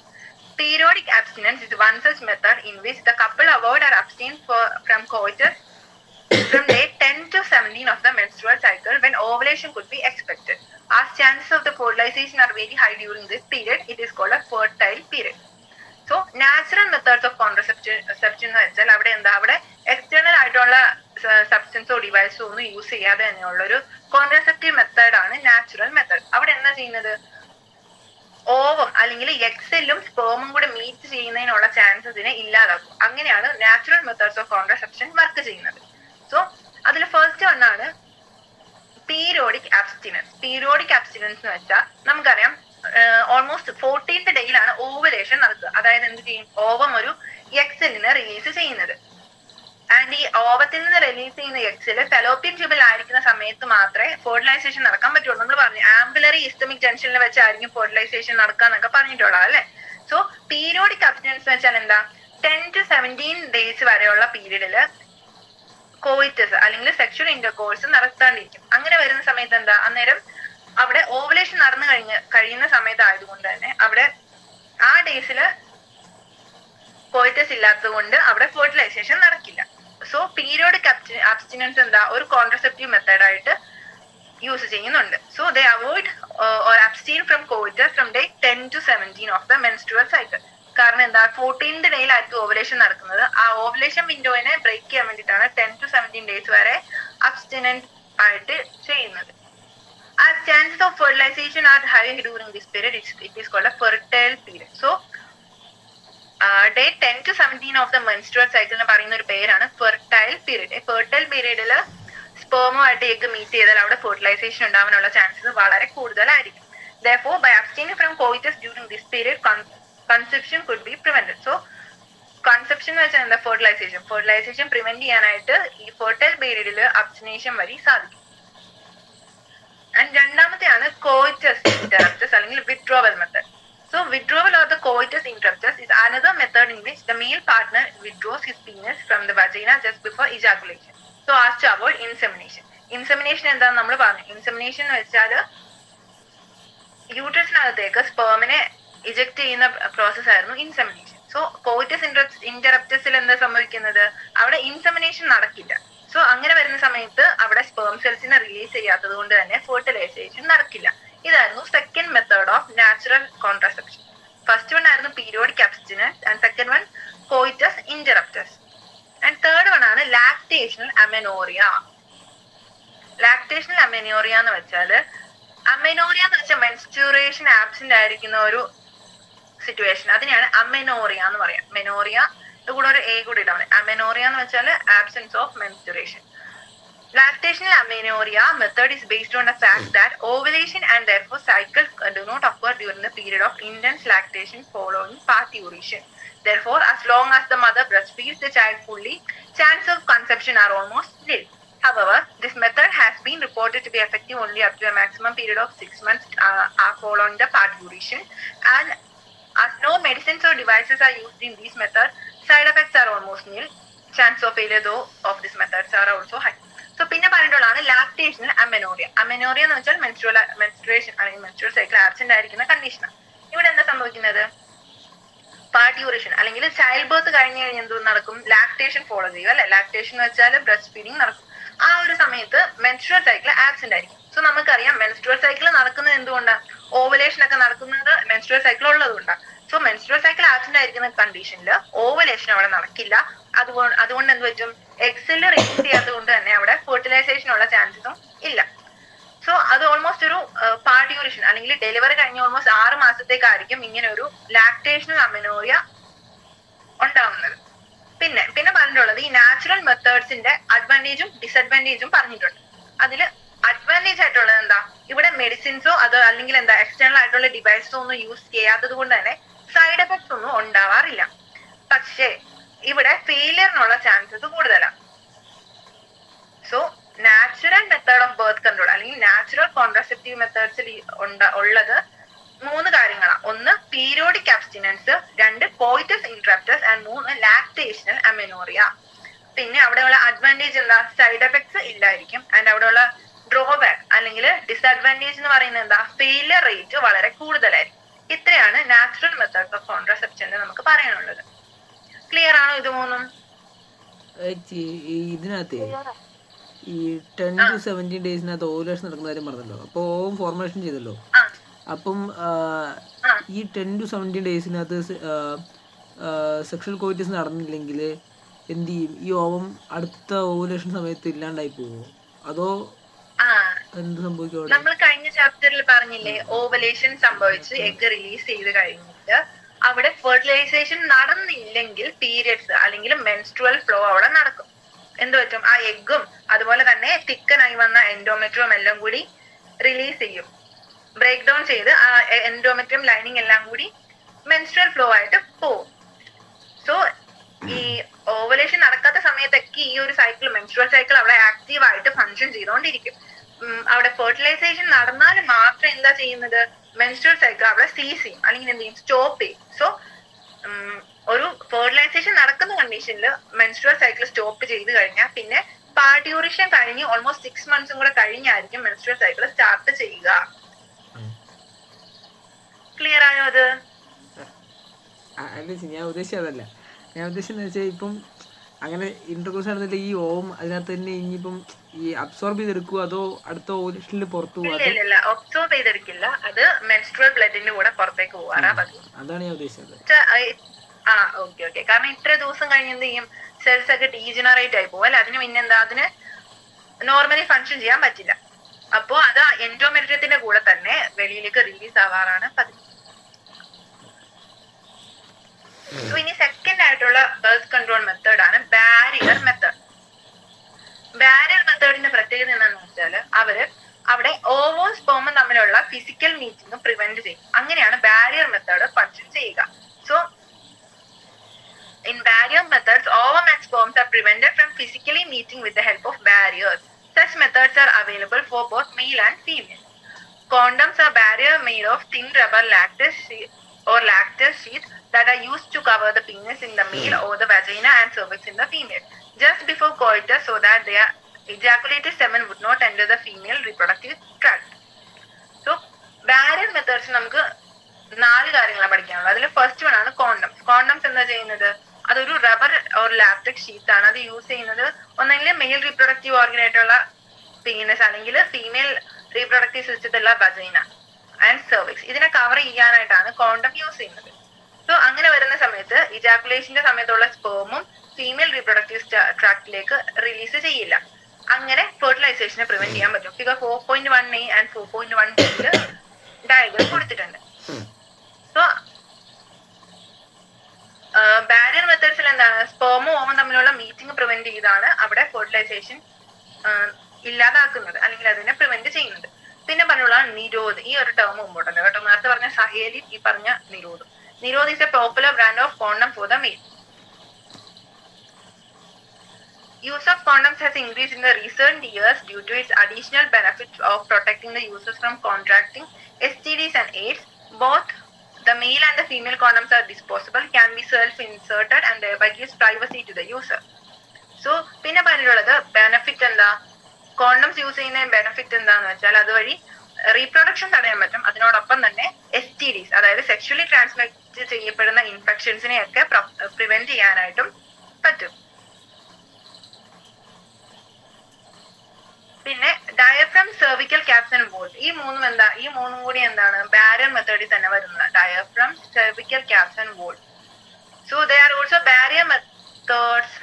Periodic abstinence is one such method in which the couple avoid or abstain from coitus from day 10 to 17 of the menstrual cycle, when ovulation could be expected. As chances of the fertilization are very high during this period, it is called a fertile period. So natural methods of contraception എന്ന് വെച്ചാൽ അവിടെ external ആയിട്ടുള്ള സബ്സ്റ്റൻസോ ഡിവൈസോ ഒന്നും use ചെയ്യാതെ തന്നെയുള്ള ഒരു contraceptive മെത്തേഡാണ് natural method. അവിടെ എന്താ ചെയ്യുന്നത്? ഓവം അല്ലെങ്കിൽ എക്സെല്ലും സ്പേമും കൂടെ മീറ്റ് ചെയ്യുന്നതിനുള്ള ചാൻസസിനെ ഇല്ലാതാക്കും. അങ്ങനെയാണ് natural methods of contraception work ചെയ്യുന്നത്. സോ അതിൽ ഫസ്റ്റ് വണ്ണാണ് പീരിയോഡിക് അബ്സ്റ്റിനൻസ്. പീരിയോഡിക് അബ്സ്റ്റിനൻസ് എന്ന് വെച്ചാൽ നമുക്കറിയാം ഓൾമോസ്റ്റ് 14th ഡേയിലാണ് ഓവുലേഷൻ നടക്കുക. അതായത് എന്ത് ചെയ്യും? ഓവം ഒരു എക്സെല്ലിനെ റിലീസ് ചെയ്യുന്നത്. ആൻഡ് ഈ ഓവത്തിൽ നിന്ന് റിലീസ് ചെയ്യുന്ന എക്സെല് ഫെലോപ്പിയൻ ട്യൂബിൽ ആയിരിക്കുന്ന സമയത്ത് മാത്രമേ ഫെർട്ടിലൈസേഷൻ നടക്കാൻ പറ്റുള്ളൂ. നമ്മൾ പറഞ്ഞു ആംബുലറി ഇസ്റ്റമിക് ജംഗ്ഷനിൽ വെച്ചായിരിക്കും ഫെർട്ടിലൈസേഷൻ നടക്കാന്നൊക്കെ പറഞ്ഞിട്ടുള്ളത് അല്ലെ. സോ പീരിയോഡിക് അബ്സ്റ്റിനൻസ് വെച്ചാൽ എന്താ? 10 to 17 days വരെയുള്ള പീരീഡില് കോയിറ്റസ് അല്ലെങ്കിൽ സെക്ഷൽ ഇന്റർകോഴ്സ് നടത്താണ്ടിരിക്കും. അങ്ങനെ വരുന്ന സമയത്ത് എന്താ? അന്നേരം അവിടെ ഓവുലേഷൻ നടന്നു കഴിയുന്ന സമയത്ത് ആയതുകൊണ്ട് തന്നെ അവിടെ ആ ഡേയ്സില് കോയിറ്റസ് ഇല്ലാത്തത് കൊണ്ട് അവിടെ ഫെർട്ടിലൈസേഷൻ നടക്കില്ല. സോ പീരിയോഡിക് അബ്സ്റ്റിനൻസ് എന്താ? ഒരു കോൺട്രസെപ്റ്റീവ് മെത്തേഡായിട്ട് യൂസ് ചെയ്യുന്നുണ്ട്. So they avoid or abstain from coitus from day 10 to 17 of the menstrual cycle. കാരണം എന്താ? 14th ഡേയിലായിരിക്കും ഓവുലേഷൻ നടക്കുന്നത്. ആ ഓവുലേഷൻ വിൻഡോനെ ബ്രേക്ക് ചെയ്യാൻ വേണ്ടിയിട്ടാണ് 10 to 17 days വരെ അബ്സ്റ്റിനൻസ് ആയിട്ട് ചെയ്യുന്നത്. As chances of fertilization are high during this period, it is called a fertile period. So, day 10 to 17 of the menstrual cycle എന്ന് പറയുന്ന ഒരു പേരാണ് fertile period. Fertile periodൽ സ്പേമുമായിട്ട് എഗ് മീറ്റ് ചെയ്താൽ അവിടെ ഫെർട്ടിലൈസേഷൻ ഉണ്ടാവാനുള്ള ചാൻസസ് വളരെ കൂടുതലായിരിക്കും. Therefore, by abstaining from coitus during this period, conception could be prevented. So, conception എന്ന് വെച്ചാൽ എന്താ? ഫെർട്ടിലൈസേഷൻ പ്രിവെന്റ് ചെയ്യാനായിട്ട് ഈ ഫെർട്ടൈൽ പീരീഡിൽ അബ്സ്റ്റിനേഷൻ വഴി സാധിക്കും. ആൻഡ് രണ്ടാമത്തെയാണ് കോയിറ്റസ് ഇന്ററപ്റ്റസ് അല്ലെങ്കിൽ withdrawal method. So withdrawal of the coitus interruptus is another method in which the male partner withdraws his penis from the vagina just before ejaculation. So as to avoid insemination. Insemination എന്താണെന്ന് നമ്മൾ പറഞ്ഞു. Insemination എന്ന് വെച്ചാൽ യൂട്രസിനകത്തേക്ക് സ്പേമിനെ eject ചെയ്യുന്ന process ആയിരുന്നു insemination. So coitus ഇന്ററപ്റ്റസിൽ എന്താ സംഭവിക്കുന്നത്? അവിടെ ഇൻസെമിനേഷൻ നടക്കില്ല. സോ അങ്ങനെ വരുന്ന സമയത്ത് അവിടെ സ്പേം സെൽസിനെ റിലീസ് ചെയ്യാത്തത് കൊണ്ട് തന്നെ ഫെർട്ടിലൈസേഷൻ നടക്കില്ല. ഇതായിരുന്നു second method of natural contraception. First one ആയിരുന്നു periodic abstinence and second one coitus interruptus. And third one ആണ് ലാക്ടേഷണൽ അമെനോറിയ. ലാക്ടേഷണൽ അമെനോറിയ എന്ന് വെച്ചാൽ മെൻസ്ട്രുവേഷൻ ആബ്സെന്റ് ആയിരിക്കുന്ന ഒരു സിറ്റുവേഷൻ, അതിനെയാണ് അമെനോറിയ എന്ന് പറയാം. മെനോറിയ കൂടെ ഒരു എ കൂടി ഇടാൻ. അമെനോറിയ എന്ന് വെച്ചാൽ absence of menstruation. Lactational amenorrhea method is based on the fact that ovulation and therefore cycle do not occur during the period of intense lactation following parturition. Therefore, as long as the mother breastfeeds the child fully, chances of conception are almost nil. However, this method has been reported to be effective only up to a maximum period of 6 months following the parturition. And as no medicines or devices are used in this method, side effects are almost nil. Chance of failure though of these methods are also high. So പിന്നെ പറഞ്ഞിട്ടുള്ളതാണ് lactational amenorrhoea. Amenorrhoea എന്ന് വെച്ചാൽ menstruation അല്ലെങ്കിൽ menstrual cycle absent ആയിരിക്കുന്ന കണ്ടീഷനാണ്. ഇവിടെ എന്താ സംഭവിക്കുന്നത്? പാർട്യൂറേഷൻ അല്ലെങ്കിൽ ചൈൽഡ് ബർത്ത് കഴിഞ്ഞ് കഴിഞ്ഞ് എന്ത് നടക്കും? ലാക്ടേഷൻ ഫോളോ ചെയ്യും അല്ലെ. ലാക്ടേഷൻ എന്ന് വെച്ചാൽ ബ്രസ്റ്റ് ഫീഡിങ് നടക്കും. ആ ഒരു സമയത്ത് മെൻസ്ട്രുവൽ സൈക്കിൾ ആബ്സെന്റ് ആയിരിക്കും. സോ നമുക്കറിയാം മെൻസ്ട്രുവൽ സൈക്കിൾ നടക്കുന്നത് എന്തുകൊണ്ടാണ്? ഓവലേഷൻ ഒക്കെ നടക്കുന്നത് മെൻസ്ട്രുവൽ സൈക്കിൾ ഉള്ളതുകൊണ്ടാണ്. സോ മെൻസ്ട്രുവൽ സൈക്കിൾ ആബ്സെന്റ് ആയിരിക്കുന്ന കണ്ടീഷനിൽ ഓവലേഷൻ അവിടെ നടക്കില്ല. അതുകൊണ്ട് എന്ത് പറ്റും? എക്സെല് റിലീസ് ചെയ്യാത്തത് കൊണ്ട് തന്നെ അവിടെ ഫെർട്ടിലൈസേഷൻ ഉള്ള ചാൻസസും ഇല്ല. സോ അത് ഓൾമോസ്റ്റ് ഒരു പാർട്യൂറേഷൻ അല്ലെങ്കിൽ ഡെലിവറി കഴിഞ്ഞ ഓൾമോസ്റ്റ് 6 മാസത്തേക്കായിരിക്കും ഇങ്ങനെ ഒരു ലാക്ടേഷണൽ അമെനോറിയ ഉണ്ടാവുന്നത്. പിന്നെ പറഞ്ഞിട്ടുള്ളത് ഈ നാച്ചുറൽ മെത്തേഡ്സിന്റെ അഡ്വാൻറ്റേജും ഡിസഡ്വാൻറ്റേജും പറഞ്ഞിട്ടുണ്ട്. അതിൽ അഡ്വാൻറ്റേജ് ആയിട്ടുള്ളത് എന്താ? ഇവിടെ മെഡിസിൻസോ അതോ അല്ലെങ്കിൽ എന്താ എക്സ്റ്റേണൽ ആയിട്ടുള്ള ഡിവൈസോ ഒന്നും യൂസ് ചെയ്യാത്തത് കൊണ്ട് തന്നെ സൈഡ് എഫക്ട്സ് ഒന്നും ഉണ്ടാവാറില്ല. പക്ഷേ ഇവിടെ ഫെയിലിയറിനുള്ള ചാൻസസ് കൂടുതലാണ്. So natural method of birth control അല്ലെങ്കിൽ നാച്ചുറൽ കോൺട്രസെപ്റ്റീവ് മെത്തേഡ്സിൽ ഉള്ളത് 3 കാര്യങ്ങളാണ്. 1 periodic abstinence, 2 coitus interruptus and 3 lactational amenorrhoea. പിന്നെ അവിടെയുള്ള അഡ്വാൻറ്റേജ് എന്താ? സൈഡ് എഫക്ട്സ് ഇല്ലായിരിക്കും. ആൻഡ് അവിടെയുള്ള ഡ്രോബാക്ക് അല്ലെങ്കിൽ ഡിസഡ്വാൻറ്റേജ് എന്ന് പറയുന്നത് എന്താ? ഫെയിലിയർ റേറ്റ് വളരെ കൂടുതലായിരിക്കും. ഇത്രയാണ് നാച്ചുറൽ മെത്തേഡ്സ് ഓഫ് കോൺട്രസെപ്ഷനിൽ നമുക്ക് പറയാനുള്ളത്. ക്ലിയർ ആണോ ഇത് മൂന്നും? ഇതിനകത്ത് ഈ 10 to 17 ഡേയ്സിനകത്ത് ഓവുലേഷൻ നടക്കുന്ന കാര്യം പറഞ്ഞല്ലോ. അപ്പോൾ ഓവും ഫോർമേഷൻ ചെയ്തല്ലോ. അപ്പം ഈ 10 to 17 ഡേയ്സിനകത്ത് സെക്ഷൽ കോയിറ്റസ് നടന്നില്ലെങ്കിൽ എന്ത് ചെയ്യും? ഈ ഓവം അടുത്ത ഓവുലേഷൻ സമയത്ത് ഇല്ലാണ്ടായി പോവോ? അതോ എന്ത് സംഭവിക്കും? നമ്മൾ കഴിഞ്ഞ ചാപ്റ്ററിൽ പറഞ്ഞില്ലേ, ഓവലേഷൻ സംഭവിച്ച് എഗ് റിലീസ് ചെയ്ത് കഴിഞ്ഞിട്ട് അവിടെ ഫെർട്ടിലൈസേഷൻ നടന്നില്ലെങ്കിൽ പീരിയഡ്സ് അല്ലെങ്കിൽ മെൻസ്ട്രുവൽ ഫ്ലോ അവിടെ നടക്കും. എന്ത് പറ്റും? ആ എഗ്ഗും അതുപോലെ തന്നെ തിക്കനായി വന്ന എൻഡോമെട്രിയം എല്ലാം കൂടി റിലീസ് ചെയ്യും. ബ്രേക്ക് ഡൗൺ ചെയ്ത് ആ എൻഡോമെട്രിയം ലൈനിങ് എല്ലാം കൂടി മെൻസ്ട്രുവൽ ഫ്ലോ ആയിട്ട് പോവും. സോ ഈ ഓവലേഷൻ നടക്കാത്ത സമയത്തൊക്കെ ഈ ഒരു സൈക്കിൾ മെൻസ്ട്രുവൽ സൈക്കിൾ അവിടെ ആക്റ്റീവ് ആയിട്ട് ഫങ്ഷൻ ചെയ്തുകൊണ്ടിരിക്കും. അവിടെ ഫെർട്ടിലൈസേഷൻ നടന്നാൽ മാത്രം എന്താ ചെയ്യുന്നത്? മെൻസ്ട്രുവൽ സൈക്കിൾ അവിടെ സീസ് ചെയ്യും അല്ലെങ്കിൽ എന്ത് ചെയ്യും? സ്റ്റോപ്പ് ചെയ്യും. സോ ഒരു ഫെർട്ടിലൈസേഷൻ നടക്കുന്ന കണ്ടീഷനിൽ മെൻസ്ട്രുവൽ സൈക്കിൾ സ്റ്റോപ്പ് ചെയ്ത് കഴിഞ്ഞാൽ പിന്നെ പാർട്യൂറേഷൻ കഴിഞ്ഞ് ഓൾമോസ്റ്റ് 6 മന്ത്സും കൂടെ കഴിഞ്ഞായിരിക്കും മെൻസ്ട്രുവൽ സൈക്കിൾ സ്റ്റാർട്ട് ചെയ്യുക. ക്ലിയർ ആയോ അത്? ഞാൻ ഉദ്ദേശിച്ചതല്ല. ഞാൻ ഉദ്ദേശിച്ചെന്ന് വെച്ചാൽ ഇപ്പം അങ്ങനെ ഇന്റർകോഴ്സ് നടന്നിട്ട് ഈ ഓം അതിനകത്ത് തന്നെ ഇനിയിപ്പം ഈ അബ്സോർബ് ചെയ്തെടുക്കുക അതോ അടുത്ത ഓവുലേഷനിൽ പുറത്തു പോകുക? ഇല്ല, അബ്സോർബ് ചെയ്തെടുക്കില്ല. അത് മെൻസ്ട്രുവൽ ബ്ലഡിന്റെ കൂടെ പുറത്തേക്ക് പോകാറാ പതിവ്. അതാണ് ഞാൻ ഉദ്ദേശിച്ചത്. ഓക്കെ. കാരണം ഇത്ര ദിവസം കഴിഞ്ഞ് എന്ത് ചെയ്യും? സെൽസ് ഒക്കെ ഡീജനറേറ്റ് ആയി പോകും അല്ലെ. അതിന് പിന്നെന്താ? അതിന് നോർമലി ഫങ്ഷൻ ചെയ്യാൻ പറ്റില്ല. അപ്പോ അത് എൻഡോമെട്രിയത്തിന്റെ കൂടെ തന്നെ വെളിയിലേക്ക് റിലീസ് ആവാറാണ് പതിവ്. ഇനി സെക്കൻഡ് ആയിട്ടുള്ള ബർത്ത് കൺട്രോൾ മെത്തേഡ് ആണ് ബാരിയർ മെത്തേഡ്. ബാരിയർ മെത്തേഡിന്റെ പ്രത്യേകത എന്താണെന്ന് വെച്ചാൽ അവിടെ ഓവോ സ്പേമും തമ്മിലുള്ള ഫിസിക്കൽ മീറ്റിംഗ് പ്രിവെന്റ് ചെയ്യും. അങ്ങനെയാണ് ബാരിയർ മെത്തേഡ് ഫങ്ഷൻ ചെയ്യുക. So In barrier methods, ovum and sperms are prevented from physically meeting with the help of barriers. Such methods are available for both male and female. Condoms are barrier made of thin rubber lattice sheath that are used to cover the penis in the male or the vagina and cervix in the female, just before coitus, so that their ejaculated semen would not enter the female reproductive tract. So, barrier methods നമുക്ക് 4 കാര്യങ്ങളാണ് പഠിക്കാനുള്ളത്. അതിൽ first one ആണ് condoms. Condoms എന്താ ചെയ്യുന്നത്? അതൊരു rubber or latex sheet ആണ്. അത് യൂസ് ചെയ്യുന്നത് ഒന്നെങ്കിൽ മെയിൽ റീപ്രൊഡക്റ്റീവ് ഓർഗൻ ആയിട്ടുള്ള പീനസ് അല്ലെങ്കിൽ ഫീമെയിൽ റീപ്രൊഡക്റ്റീവ് സിസ്റ്റത്തിലുള്ള വജൈന ആൻഡ് സെർവിക്സ്. ഇതിനെ കവർ ചെയ്യാനായിട്ടാണ് കോണ്ടം യൂസ് ചെയ്യുന്നത്. സോ അങ്ങനെ വരുന്ന സമയത്ത് ഇജാക്കുലേഷന്റെ സമയത്തുള്ള സ്പേമും ഫീമെയിൽ റീപ്രൊഡക്റ്റീവ് ട്രാക്റ്റിലേക്ക് റിലീസ് ചെയ്യില്ല. അങ്ങനെ ഫെർട്ടിലൈസേഷനെ പ്രിവെന്റ് ചെയ്യാൻ പറ്റും. Figure 4.1a and 4.1b diagram കൊടുത്തിട്ടുണ്ട്. സോ ബാരിയർ മെത്തേഡ്സിൽ എന്താണ്? സ്പേമും ഓവും തമ്മിലുള്ള മീറ്റിംഗ് പ്രിവെന്റ് ചെയ്താണ് അവിടെ ഫെർട്ടിലൈസേഷൻ ഇല്ലാതാക്കുന്നത് അല്ലെങ്കിൽ അതിനെ പ്രിവെന്റ് ചെയ്യുന്നത്. പിന്നെ പറഞ്ഞുള്ള നിരോധ്, ഈ ഒരു ടേം ഇമ്പോർട്ടന്റ് കേട്ടോ. നേരത്തെ പറഞ്ഞ സഹേലി, ഈ പറഞ്ഞ നിരോധ്. നിരോധ് is a popular brand of condom for the male. Use of condoms has increased in the recent years due to its additional benefits of protecting the users from contracting STDs and AIDS. Both the male and the female condoms are disposable, can be self-inserted and thereby gives privacy to the user. So, പിന്നെ പറഞ്ഞിട്ടുള്ളത് benefit എന്താ? Condoms use ചെയ്യുന്ന benefit എന്താന്ന് വെച്ചാൽ അതുവഴി reproduction തടയാൻ പറ്റും. അതിനോടൊപ്പം തന്നെ STDs, അതായത് സെക്ഷുവലി ട്രാൻസ്മിറ്റ് ചെയ്യപ്പെടുന്ന ഇൻഫെക്ഷൻസിനെയൊക്കെ പ്രിവെന്റ് ചെയ്യാനായിട്ടും പറ്റും. പിന്നെ diaphragm, cervical caps and vaults, ഈ മൂന്നും കൂടി എന്താണ്? ബാരിയർ മെത്തേഡിൽ തന്നെ വരുന്നത്. Diaphragm, cervical caps and vaults. So they are also barrier methods.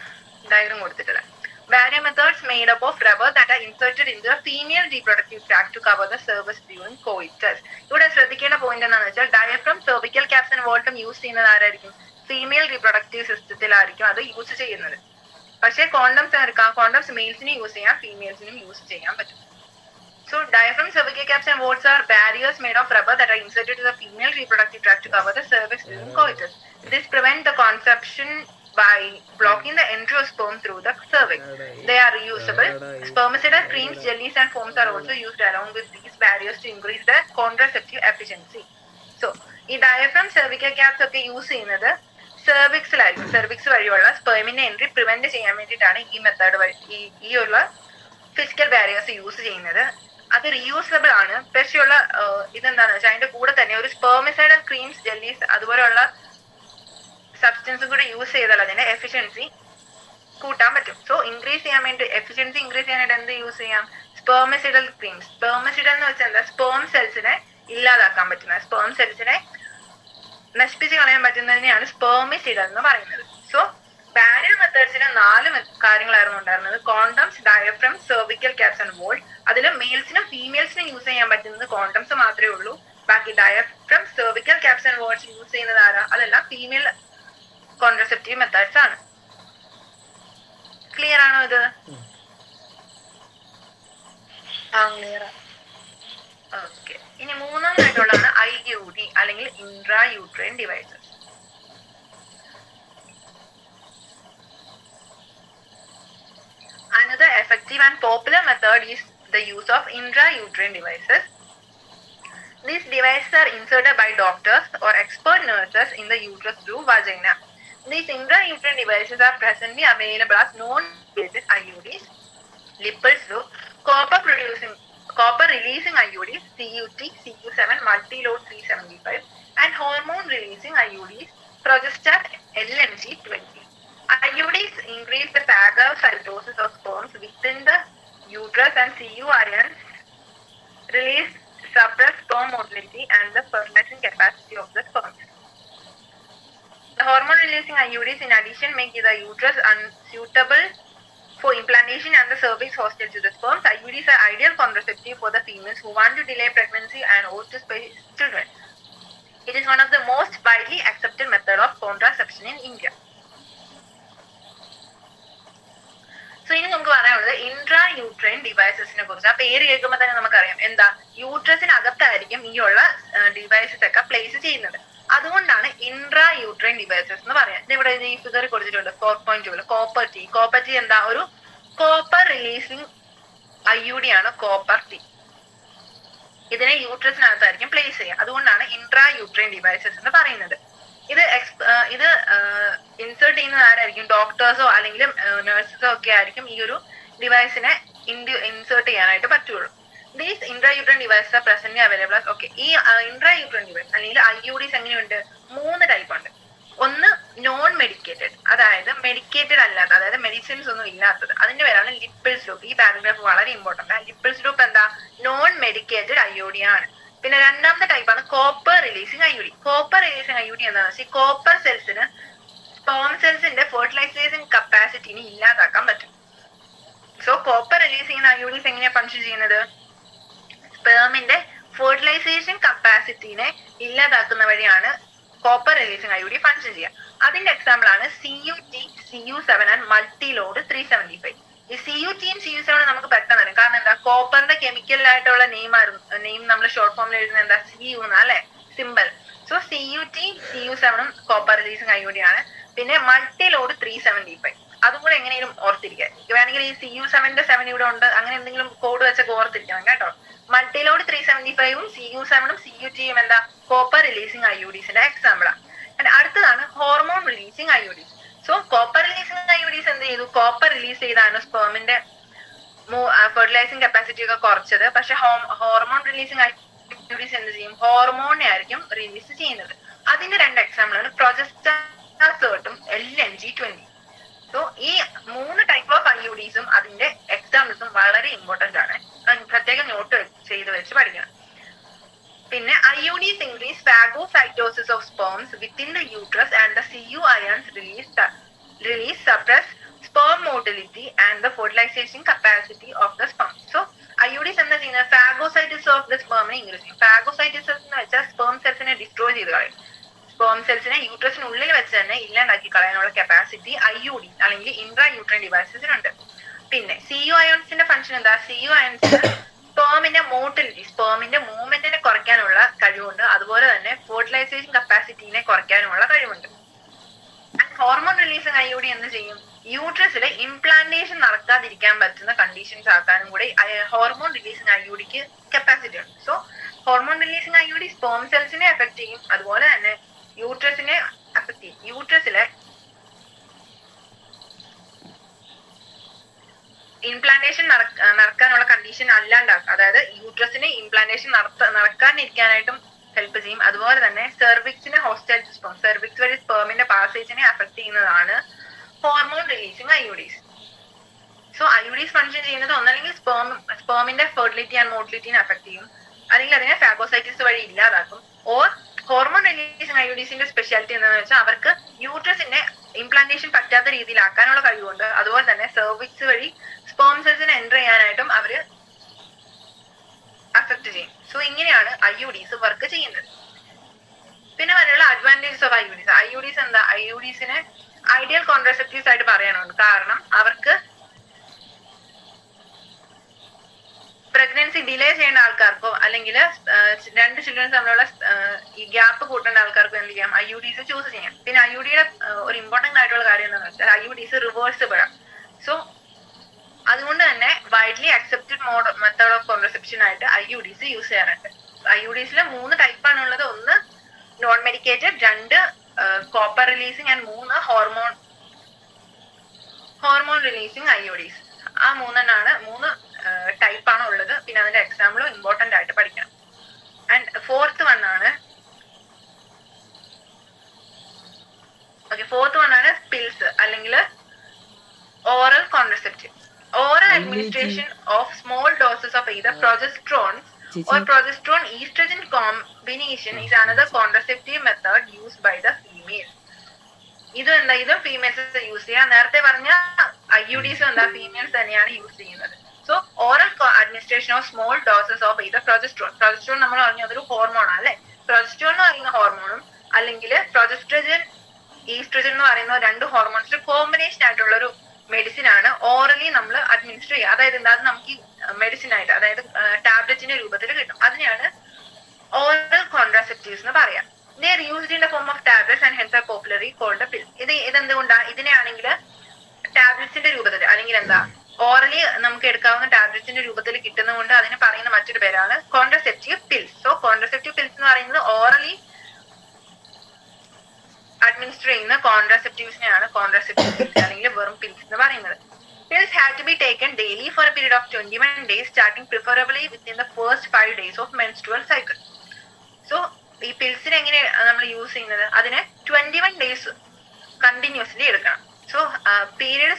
Diagram കൊടുത്തിട്ടില്ല. Barrier methods made up of rubber that are inserted into the female reproductive tract to cover the cervix during coitus. ഇവിടെ ശ്രദ്ധിക്കേണ്ട point എന്താണെന്ന് വെച്ചാൽ diaphragm, cervical caps and വോൾട്ടും use ചെയ്യുന്നത് ആരായിരിക്കും? Female reproductive സിസ്റ്റത്തിലായിരിക്കും അത് use ചെയ്യുന്നത്. പക്ഷേ കോണ്ടംസ് മെയിൽസിന് യൂസ് ചെയ്യാം, ഫീമെയിൽസിനും യൂസ് ചെയ്യാൻ പറ്റും. So diaphragm, cervical caps and warts are barriers made of rubber that are inserted to the female reproductive tract to cover the cervix during coitus. This prevents the conception by blocking the entry of sperm through the cervix. They are reusable. Spermicidal creams, jellies and foams are also used along with these barriers to increase the contraceptive efficiency. So, ഈ diaphragm, cervical caps ഒക്കെ use ചെയ്യുന്നത് സെർവിക്സിലായിരിക്കും. Cervix വഴിയുള്ള സ്പെർമിന്റെ entry prevent ചെയ്യാൻ വേണ്ടിയിട്ടാണ് ഈ method വഴി ഈ ഉള്ള ഫിസിക്കൽ ബാരിയേഴ്സ് യൂസ് ചെയ്യുന്നത്. അത് റീയൂസബിൾ ആണ്. പക്ഷെയുള്ള ഇതെന്താണെന്ന് വെച്ചാൽ അതിന്റെ കൂടെ തന്നെ ഒരു സ്പെർമിസൈഡൽ ക്രീംസ്, ജെല്ലീസ് അതുപോലെയുള്ള സബ്സ്റ്റൻസും കൂടി യൂസ് ചെയ്താൽ അതിന്റെ എഫിഷ്യൻസി കൂട്ടാൻ പറ്റും. സോ ഇൻക്രീസ് ചെയ്യാൻ വേണ്ടി, എഫിഷ്യൻസി ഇൻക്രീസ് ചെയ്യാനായിട്ട് എന്ത് യൂസ് ചെയ്യാം? സ്പെർമിസിഡൽ ക്രീംസ്. സ്പെർമിസിഡൽ എന്ന് വെച്ചാൽ എന്താ? സ്പേം സെൽസിനെ ഇല്ലാതാക്കാൻ പറ്റുന്ന, സ്പേം സെൽസിനെ നശിപ്പിച്ച് കളയാൻ പറ്റുന്നതിനെയാണ് സ്പെർമിസിഡൽ എന്ന് പറയുന്നത്. സോ ബാരിയർ മെത്തേഡ്സിന് 4 കാര്യങ്ങളായിരുന്നു ഉണ്ടായിരുന്നത്. Condoms, diaphragm, cervical caps and volt. അതിൽ മെയിൽസിനും ഫീമെയിൽസിനും യൂസ് ചെയ്യാൻ പറ്റുന്നത് കോണ്ടംസ് മാത്രമേ ഉള്ളൂ. ബാക്കി diaphragm, cervical caps and volts use ചെയ്യുന്നത് ആരാ? അതെല്ലാം ഫീമെയിൽ കോൺട്രസെപ്റ്റീവ് മെത്തേഡ്സ് ആണ്. ക്ലിയർ ആണോ ഇത്? ഓക്കെ. ഇനി മൂന്നാമതായിട്ടുള്ളതാണ് IUD അല്ലെങ്കിൽ intra uterine devices. Another effective and popular method is the use of intrauterine devices. These devices are inserted by doctors or expert nurses in the uterus through vagina. These intrauterine devices are presently available as non-invasive IUDs, Lippers through copper-releasing IUDs, CUT, CU7, multi-load 375, and hormone-releasing IUDs, Progestat LMG20. IUDs increase the phagocytosis of sperms within the uterus and CUINs release suppress sperm motility and the fertilizing capacity of the sperm. The hormone-releasing IUDs in addition make the uterus unsuitable for implantation and the cervix hostile to the sperms. IUDs are ideal contraceptive for the females who want to delay pregnancy and or to space children. It is one of the most widely accepted method of contraception in India. So ഇനി നമുക്ക് പറയാനുള്ളത് intra uterine ഡിവൈസസിനെ കുറിച്ച്. ആ പേര് കേൾക്കുമ്പോൾ തന്നെ നമുക്കറിയാം എന്താ, യൂട്രസിനകത്തായിരിക്കും ഈ ഉള്ള ഡിവൈസസ് ഒക്കെ പ്ലേസ് ചെയ്യുന്നത്. അതുകൊണ്ടാണ് ഇൻട്രാ യൂട്രൈൻ യൂട്രൈൻ ഡിവൈസസ് എന്ന് പറയാം. ഇവിടെ ഈ ഫിഗർ കൊടുത്തിട്ടുണ്ട് 4.2 കോപ്പർ ടി. കോപ്പർ ടി എന്താ? ഒരു കോപ്പർ റിലീസിങ് IUD ആണ് കോപ്പർ ടി. ഇതിനെ യൂട്രസിനകത്തായിരിക്കും പ്ലേസ് ചെയ്യുക. അതുകൊണ്ടാണ് ഇൻട്രാ യൂട്രൈൻ ഡിവൈസസ് എന്ന് പറയുന്നത്. ഇത് ഇൻസേർട്ട് ചെയ്യുന്നത് ആരായിരിക്കും? ഡോക്ടേഴ്സോ അല്ലെങ്കിൽ നഴ്സസോ ഒക്കെ ആയിരിക്കും ഈ ഒരു ഡിവൈസിനെ ഇൻസേർട്ട് ചെയ്യാനായിട്ട് പറ്റുള്ളൂ. These intrauterine devices are presently available as. Okay, ഈ ഇൻട്രായൂട്രൈൻ ഡിവൈസ് അല്ലെങ്കിൽ IUDs എങ്ങനെയുണ്ട്? 3 ടൈപ്പ് ഉണ്ട്. ഒന്ന് നോൺ മെഡിക്കേറ്റഡ്, അതായത് മെഡിക്കേറ്റഡ് അല്ലാത്ത, അതായത് മെഡിസിൻസ് ഒന്നും ഇല്ലാത്തത്. അതിന്റെ പേരാണ് ലിപ്പിൾസ് ലൂപ്പ്. ഈ പാരഗ്രാഫ് വളരെ ഇമ്പോർട്ടന്റ് ആണ്. ലിപ്പിൾസ് ലൂപ്പ് എന്താ? നോൺ മെഡിക്കേറ്റഡ് IUD ആണ്. പിന്നെ രണ്ടാമത്തെ ടൈപ്പാണ് copper releasing IUD. Copper releasing IUD എന്താണെന്ന് വെച്ചാൽ കോപ്പർ സെൽസിന് സ്പേം സെൽസിന്റെ ഫെർട്ടിലൈസേഷൻ കപ്പാസിറ്റിനെ ഇല്ലാതാക്കാൻ പറ്റും. സോ കോപ്പർ റിലീസ് ചെയ്യുന്ന IUDs എങ്ങനെയാ ഫങ്ഷൻ ചെയ്യുന്നത്? സ്പേമിന്റെ ഫെർട്ടിലൈസേഷൻ കപ്പാസിറ്റിനെ ഇല്ലാതാക്കുന്ന വഴിയാണ് കോപ്പർ റിലീസിങ് IUD ഫങ്ഷൻ ചെയ്യുക. അതിന്റെ എക്സാമ്പിൾ ആണ് CUT, CU7 and multi load 375. ഈ CUT യും CU7 നമുക്ക് പെട്ടെന്ന് അറിയാം. കാരണം എന്താ? കോപ്പറിന്റെ കെമിക്കലായിട്ടുള്ള നെയിം നമ്മൾ ഷോർട്ട് ഫോമിൽ എഴുതുന്നത് എന്താ? CU അല്ലെ, simple. So CUT, CU7 copper releasing IUD ആണ്. പിന്നെ മൾട്ടി ലോഡ് 375 അതും കൂടെ എങ്ങനെയും ഓർത്തിരിക്കുക. വേണമെങ്കിൽ ഈ CU7ന്റെ 7 ഇവിടെ ഉണ്ട്, അങ്ങനെ എന്തെങ്കിലും കോഡ് വെച്ചൊക്കെ ഓർത്തിരിക്കണം കേട്ടോ. മൾട്ടി ലോഡ് 375 CU7 CUT എന്താ? കോപ്പർ റിലീസിങ് IUDsന്റെ എക്സാമ്പിൾ ആണ്. അടുത്തതാണ് hormone releasing IUDs. So copper releasing IUDs എന്ത് ചെയ്തു? കോപ്പർ റിലീസ് ചെയ്താണ് സ്പേമിന്റെ ഫെർട്ടിലൈസിങ് കപ്പാസിറ്റി ഒക്കെ കുറച്ചത്. പക്ഷെ ഹോർമോൺ റിലീസിങ് IUDs എന്ത് ചെയ്യും? ഹോർമോണിനെ ആയിരിക്കും റിലീസ് ചെയ്യുന്നത്. അതിന്റെ 2 എക്സാമ്പിൾ ആണ് പ്രൊജസ്റ്റാസേർട്ടും LNG-20. സോ ഈ 3 ടൈപ്പ് ഓഫ് IUDസും അതിന്റെ എക്സാമ്പിൾസും വളരെ ഇമ്പോർട്ടന്റ് ആണ്. പ്രത്യേകം നോട്ട് ചെയ്ത് വെച്ച് പഠിക്കണം. പിന്നെ IUDs increase phagocytosis of sperms within the uterus and the Cu ions release suppress sperm motility and the fertilization capacity of the sperm. So IUDs എന്താ ചെയ്യുന്നത്? phagocytosis of the sperm increase ചെയ്യും. phagocytosis എന്ന് വെച്ചാൽ sperm cellsനെ destroy ചെയ്ത് കളയും. Sperm സെൽസിനെ യൂട്രസിനുള്ളിൽ വെച്ച് തന്നെ ഇല്ലാണ്ടാക്കി കളയാനുള്ള capacity IUD അല്ലെങ്കിൽ ഇൻട്രാ യൂട്രൈൻ ഡിവൈസസിനുണ്ട്. പിന്നെ CU അയോൺസിന്റെ ഫംഗ്ഷൻ എന്താ? CU അയോൺസിന് സ്പേമിന്റെ മോട്ടിലിറ്റി, സ്പേമിന്റെ മൂവ്മെന്റിനെ കുറയ്ക്കാനുള്ള കഴിവുണ്ട്. അതുപോലെ തന്നെ ഫെർട്ടിലൈസേഷൻ കപ്പാസിറ്റിനെ കുറയ്ക്കാനുമുള്ള കഴിവുണ്ട്. ഹോർമോൺ റിലീസിങ് IUD എന്ത് ചെയ്യും? യൂട്രസിലെ ഇംപ്ലാന്റേഷൻ നടക്കാതിരിക്കാൻ പറ്റുന്ന കണ്ടീഷൻസ് ആക്കാനും കൂടി ഹോർമോൺ റിലീസിങ് IUDക്ക് കപ്പാസിറ്റി ഉണ്ട്. So hormone releasing IUD sperm സെൽസിനെ എഫക്ട് ചെയ്യും, അതുപോലെ തന്നെ യൂട്രസിനെ അഫക്ട് ചെയ്യും. യൂട്രസിലെ ഇംപ്ലാന്റേഷൻ നടക്കാനുള്ള കണ്ടീഷൻ അല്ലാണ്ടാക്കും. അതായത് യൂട്രസിന് ഇംപ്ലാന്റേഷൻ നടക്കാനിരിക്കാനായിട്ടും ഹെൽപ്പ് ചെയ്യും. അതുപോലെ തന്നെ സെർവിക്സിനെ ഹോസ്റ്റൈൽ ടു സ്പേം, സെർവിക്സ് വഴി സ്പേമിന്റെ പാസേജിനെ അഫക്ട് ചെയ്യുന്നതാണ് hormone releasing IUDs. So IUDs function ചെയ്യുന്നത് ഒന്നല്ലെങ്കിൽ സ്പേമിന്റെ ഫെർട്ടിലിറ്റി ആൻഡ് മോട്ടിലിറ്റിനെ അഫക്ട് ചെയ്യും, അല്ലെങ്കിൽ അതിനെ ഫാഗോസൈറ്റിസ് വഴി ഇല്ലാതാക്കും. ഓർ ഹോർമോൺ റിലീസിങ് IUDsന്റെ സ്പെഷ്യാലിറ്റി എന്താണെന്ന് വെച്ചാൽ അവർക്ക് യൂട്രസിന്റെ ഇംപ്ലാന്റേഷൻ പറ്റാത്ത രീതിയിലാക്കാനുള്ള കഴിവുണ്ട്. അതുപോലെ തന്നെ സെർവിക്സ് വഴി സ്പേം സെൽസിനെ എൻ്റർ ചെയ്യാനായിട്ടും അവര് അഫക്ട് ചെയ്യും. സോ ഇങ്ങനെയാണ് IUDs വർക്ക് ചെയ്യുന്നത്. പിന്നെ വരെയുള്ള അഡ്വാൻറ്റേജസ് ഓഫ് IUDs എന്താ? IUDsനെ ഐഡിയൽ കോൺട്രസെപ്റ്റീവ്സ് ആയിട്ട് പറയാനുണ്ട്. കാരണം അവർക്ക് പ്രഗ്നൻസി ഡിലേ ചെയ്യേണ്ട ആൾക്കാർക്കോ അല്ലെങ്കിൽ 2 ചിൽഡ്രൻസ് തമ്മിലുള്ള ഈ ഗ്യാപ്പ് കൂട്ടേണ്ട ആൾക്കാർക്കോ എന്ത് ചെയ്യാം? IUDs ചൂസ് ചെയ്യാം. പിന്നെ IUDയുടെ ഒരു ഇമ്പോർട്ടന്റ് ആയിട്ടുള്ള കാര്യം എന്താണെന്ന് വെച്ചാൽ IUDs റിവേഴ്സിബിൾ ആണ്. സോ അതുകൊണ്ട് തന്നെ widely accepted method of contraception ആയിട്ട് IUDs യൂസ് ചെയ്യാറുണ്ട്. IUDsൽ 3 ടൈപ്പാണ് ഉള്ളത്. ഒന്ന് non medicated, 2 copper releasing and 3 hormone releasing IUDs. ആ 3 ടൈപ്പാണ് ഉള്ളത്. പിന്നെ അതിന്റെ എക്സാമ്പിളും ഇമ്പോർട്ടന്റ് ആയിട്ട് പഠിക്കണം. ആൻഡ് 4th വൺ ആണ് പിൽസ് അല്ലെങ്കിൽ oral contraceptive. Oral administration of small doses of either progesterone or progesterone estrogen combination is another contraceptive method used by the female. ഇതും ഫീമെയിൽസ് യൂസ് ചെയ്യാം. നേരത്തെ പറഞ്ഞ IUDs ഫീമെയിൽസ് തന്നെയാണ് use ചെയ്യുന്നത്. So oral administration of small doses of either progesterone നമ്മൾ പറഞ്ഞു അതൊരു hormone അല്ലെ. പ്രൊജസ്ട്രോൺ എന്ന് പറയുന്ന ഹോർമോണും അല്ലെങ്കിൽ പ്രൊജസ്ട്രജൻ, ഈസ്ട്രജൻ എന്ന് പറയുന്ന 2 ഹോർമോൺസിന്റെ കോമ്പിനേഷൻ ആയിട്ടുള്ള ഒരു മെഡിസിൻ ആണ് ഓറലി നമ്മൾ അഡ്മിനിസ്റ്റർ ചെയ്യുക. അതായത് അത് നമുക്ക് മെഡിസിൻ ആയിട്ട്, അതായത് ടാബ്ലറ്റിന്റെ രൂപത്തിൽ കിട്ടും. അതിനെയാണ് ഓറൽ കോൺട്രാസെപ്റ്റീവ്സ് എന്ന് പറയാം. They are used in the form of tablets and hence are popularly എടുക്കാവുന്ന ടാബ്ലറ്റ്സിന്റെ രൂപത്തിൽ കിട്ടുന്നതുകൊണ്ട് അതിന് പറയുന്ന മറ്റൊരു പേരാണ് contraceptive pills. So contraceptive pills എന്ന് പറയുന്നത് ഓറലി അഡ്മിനിസ്റ്റർ ചെയ്യുന്ന കോൺട്രസെപ്റ്റീവ്സിനെയാണ് കോൺട്രസെപ്റ്റീവ് പിൽസ് അല്ലെങ്കിൽ വെറും പിൽസ് എന്ന് പറയുന്നത്. Pills have to be taken daily for a period of 21 days, starting preferably within the first 5 days of menstrual cycle. So, ഈ പിൽസിനെ എങ്ങനെ നമ്മൾ യൂസ് ചെയ്യുന്നത്? അതിന് 21 days കണ്ടിന്യൂസ്ലി എടുക്കണം. സോ പീരീഡ്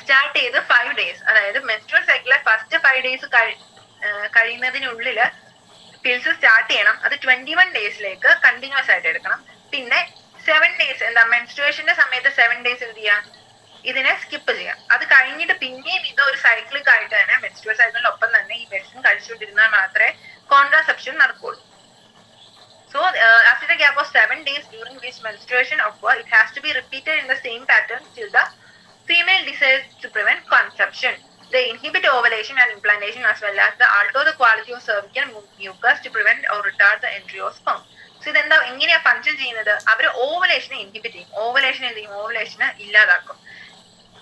സ്റ്റാർട്ട് ചെയ്ത് 5 days, അതായത് മെൻസ്ട്രുവൽ സൈക്കിളിലെ ഫസ്റ്റ് 5 days കഴിയുന്നതിനുള്ളിൽ പിൽസ് സ്റ്റാർട്ട് ചെയ്യണം. അത് 21 daysലേക്ക് കണ്ടിന്യൂസ് ആയിട്ട് എടുക്കണം. പിന്നെ 7 days എന്താ മെൻസ്ട്രുവേഷന്റെ സമയത്ത് 7 days എന്ത് ചെയ്യാം, ഇതിനെ സ്കിപ്പ് ചെയ്യാം. അത് കഴിഞ്ഞിട്ട് പിന്നെയും ഇത് ഒരു സൈക്ലിക് ആയിട്ട് തന്നെ മെൻസ്ട്രുവൽ സൈക്കിളിനൊപ്പം തന്നെ ഈ മെഡിസിൻ കഴിച്ചുകൊണ്ടിരുന്നാൽ മാത്രമേ കോൺട്രാസെപ്ഷൻ നടക്കുള്ളൂ. So after the gap of 7 days during which menstruation occurs, it has to be repeated in the same pattern till the female decides to prevent conception. They inhibit ovulation and implantation as well as the alter the quality of cervical mucus to prevent or retard the entry of sperm. So ഇതെന്താ എങ്ങനെയാ function ചെയ്യുന്നത്? അവർ ഓവലേഷനെ inhibit ചെയ്യും. Ovulation എന്ത് ചെയ്യും? ഓവലേഷനെ ഇല്ലാതാക്കും.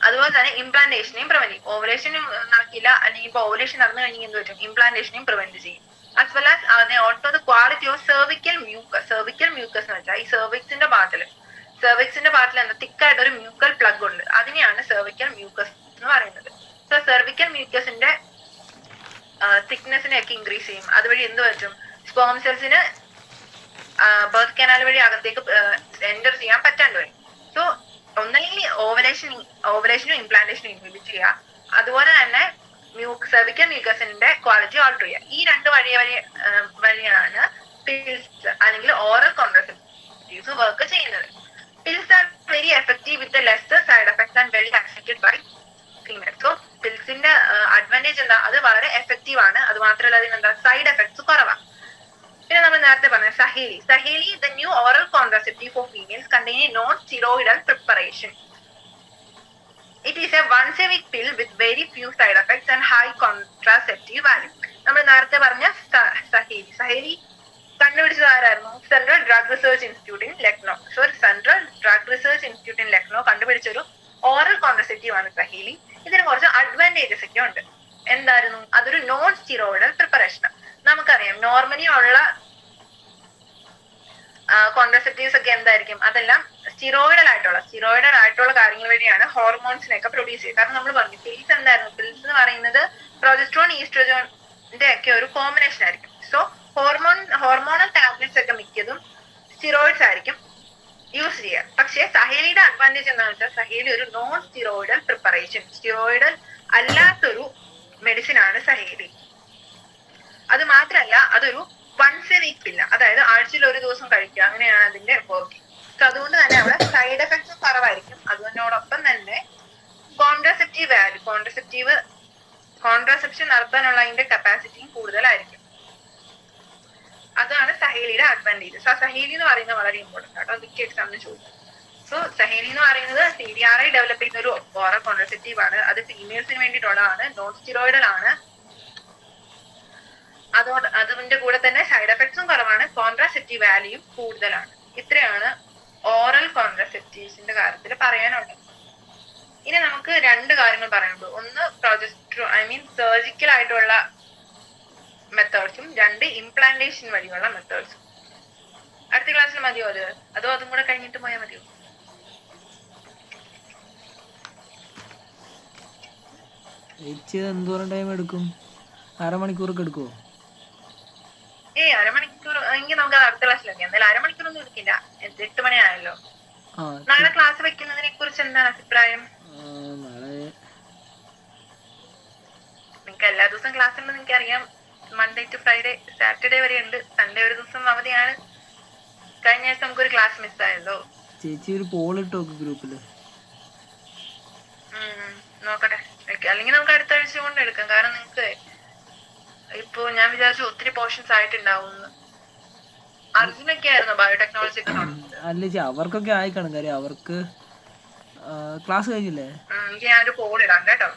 അതുപോലെ തന്നെ ഇംപ്ലാന്റേഷനെയും prevent ചെയ്യും. ഓവലേഷനും നടക്കില്ല, അല്ലെങ്കിൽ ഇപ്പൊ ഓവലേഷൻ നടന്നു കഴിഞ്ഞാൽ എന്ത് പറ്റും? ഇംപ്ലാന്റേഷനെയും പ്രിവെന്റ് ചെയ്യും. as well as they alter the quality of cervical mucus. Cervical mucus എന്ന് വെച്ചാൽ ഈ സെർവിക്സിന്റെ പാർട്ടിൽ എന്താ തിക്കായിട്ട് ഒരു മ്യൂക്കൽ പ്ലഗ് ഉണ്ട്, അതിനെയാണ് സെർവിക്കൽ മ്യൂക്കസ് എന്ന് പറയുന്നത്. സോ സെർവിക്കൽ മ്യൂക്കസിന്റെ തിക്നെസ്സിനെ ഒക്കെ ഇൻക്രീസ് ചെയ്യും. അതുവഴി എന്ത് പറ്റും? സ്പേം സെൽസിന് ബർത്ത് കനാൽ വഴി അകത്തേക്ക് എൻ്റർ ചെയ്യാൻ പറ്റാണ്ട് വരും. സോ ഒന്നല്ലെങ്കിൽ ഓവലേഷനും ഇംപ്ലാന്റേഷനും ഇൻഹിബിറ്റ് ചെയ്യുക, അതുപോലെ തന്നെ സെർവിക്കൽ മ്യൂക്കസിന്റെ ക്വാളിറ്റി ഓൾട്ടർ ചെയ്യുക. ഈ രണ്ട് വഴിയാണ് പിൽസ് അല്ലെങ്കിൽ ഓറൽ കോൺട്രസെപ്റ്റീവ്സ് വർക്ക് ചെയ്യുന്നത്. Pills are very effective with lesser side effects and well accepted by female. So പിൽസിന്റെ അഡ്വാൻറ്റേജ് എന്താ? അത് വളരെ എഫക്റ്റീവ് ആണ്. അത് മാത്രമല്ല അതിനെന്താ സൈഡ് എഫക്ട്സ് കുറവാണ്. പിന്നെ നമ്മൾ നേരത്തെ പറഞ്ഞ Saheli the new oral contraceptive for females containing non steroidal preparation. It is a once-a-week pill with very few side effects and high contraceptive value. നമ്മൾ നേരത്തെ പറഞ്ഞ സഹേലി കണ്ടുപിടിച്ചത് ആരായിരുന്നു? Central drug research institute in Lucknow. കണ്ടുപിടിച്ചൊരു ഓറൽ കോൺട്രസെപ്റ്റീവ് ആണ് സഹേലി. ഇതിന് കുറച്ച് advantages ഒക്കെ ഉണ്ട്. എന്തായിരുന്നു? അതൊരു നോൺ സ്റ്റിറോയിഡൽ പ്രിപ്പറേഷൻ. നമുക്കറിയാം നോർമലി ഉള്ള കോൺട്രസെപ്റ്റീവ്സ് ഒക്കെ എന്തായിരിക്കും? അതെല്ലാം സ്റ്റിറോയിഡൽ ആയിട്ടുള്ള കാര്യങ്ങൾ വഴിയാണ് ഹോർമോൺസിനെയൊക്കെ പ്രൊഡ്യൂസ് ചെയ്യുക. കാരണം നമ്മൾ പറഞ്ഞു പിൽസ് എന്തായിരുന്നു? പിൽസ് എന്ന് പറയുന്നത് പ്രൊജസ്ട്രോൺ ഈസ്ട്രോജന്റെ ഒക്കെ ഒരു കോമ്പിനേഷൻ ആയിരിക്കും. സോ ഹോർമോണൽ ടാബ്ലറ്റ്സ് ഒക്കെ മിക്കതും സ്റ്റിറോയിഡ്സ് ആയിരിക്കും യൂസ് ചെയ്യുക. പക്ഷേ സഹേലിയുടെ അഡ്വാൻറ്റേജ് എന്താണെന്ന് വെച്ചാൽ സഹേലി ഒരു നോൺ സ്റ്റിറോയിഡൽ പ്രിപ്പറേഷൻ, സ്റ്റിറോയിഡൽ അല്ലാത്തൊരു മെഡിസിൻ ആണ് സഹേലി. അത് മാത്രമല്ല അതൊരു വൺസ് എ വീക്ക് പില്ല, അതായത് ആഴ്ചയിൽ ഒരു ദിവസം കഴിക്കുക, അങ്ങനെയാണ് അതിന്റെ വർക്കിംഗ്. സോ അതുകൊണ്ട് തന്നെ അവിടെ സൈഡ് എഫക്ട്സും കുറവായിരിക്കും. അതിനോടൊപ്പം തന്നെ കോൺട്രസെപ്ഷൻ നടത്താനുള്ള അതിന്റെ കപ്പാസിറ്റിയും കൂടുതലായിരിക്കും. അതാണ് സഹേലിയുടെ അഡ്വാൻറ്റേജസ്. ആ സഹേലി എന്ന് പറയുന്നത് വളരെ ഇമ്പോർട്ടന്റ് ആട്ടോ, മിക്ക എക്സാമിന് ചോദിക്കും. സോ സഹേലി എന്ന് പറയുന്നത് CDRI ഡെവലപ്പ് ചെയ്യുന്ന ഒരു ഓറൽ കോൺട്രസെപ്റ്റീവ് ആണ്. അത് ഫീമെയിൽസിന് വേണ്ടിയിട്ടുള്ളതാണ്, നോൺ സ്റ്റിറോയിഡൽ ആണ്. അതിന്റെ കൂടെ തന്നെ സൈഡ് എഫക്ട്സും കുറവാണ്, കോൺട്രാസെപ്റ്റീവ് വാല്യൂയും കൂടുതലാണ്. ഇത്രയാണ് ഓറൽ കോൺട്രസെപ്റ്റീവ്സിന്റെ കാര്യത്തിൽ പറയാനുള്ളത്. ഇനി നമുക്ക് രണ്ട് കാര്യങ്ങൾ പറയാനുള്ളൂ. ഒന്ന് സർജിക്കൽ ആയിട്ടുള്ള മെത്തേഡ്സും, രണ്ട് ഇംപ്ലാന്റേഷൻ വഴിയുള്ള മെത്തേഡ്സും. അടുത്ത ക്ലാസ്സിൽ മതിയോ അത്? അതോ അതും കൂടെ കഴിഞ്ഞിട്ട് പോയാൽ മതിയോ? എന്തോരം ടൈം എടുക്കും? അരമണിക്കൂറൊക്കെ എടുക്കുമോ? അരമണിക്കൂർ എങ്കിൽ നമുക്ക് അടുത്ത ക്ലാസ്സിലൊക്കെ. എന്തായാലും അരമണിക്കൂറൊന്നും എടുക്കില്ല, 8 മണിയായല്ലോ. നാളെ ക്ലാസ് വെക്കുന്നതിനെ കുറിച്ച് എന്താണ് അഭിപ്രായം? നിങ്ങൾക്ക് എല്ലാ ദിവസവും ക്ലാസ് ഉണ്ട്, നിങ്ങൾക്ക് അറിയാം. മൺഡേ ടു ഫ്രൈഡേ, സാറ്റർഡേ വരെ ഉണ്ട്. സൺഡേ ഒരു ദിവസം അവധിയാണ്. കഴിഞ്ഞ ദിവസം നമുക്കൊരു ക്ലാസ് മിസ്സായല്ലോ. ചേച്ചി ഒരു പോൾ ഇട്ടോ ഗ്രൂപ്പില്? നോക്കട്ടെ, അല്ലെങ്കിൽ നമുക്ക് അടുത്ത ആഴ്ച കൊണ്ട് എടുക്കാം. കാരണം നിങ്ങൾക്ക് ഇപ്പൊ ഞാൻ വിചാരിച്ചു ഒത്തിരി പോർഷൻസ് ആയിട്ടുണ്ടാവും. അർജുനൊക്കെ ആയിരുന്നു ബയോടെക്നോളജി ഒക്കെ നടന്നത്. അല്ല ചേച്ചി, അവർക്കൊക്കെ ആയിക്കാണും. കാര്യം അവർക്ക് ക്ലാസ് കഴിഞ്ഞില്ലേ? ഞാനൊരു പോൾ ഇടാം കേട്ടോ.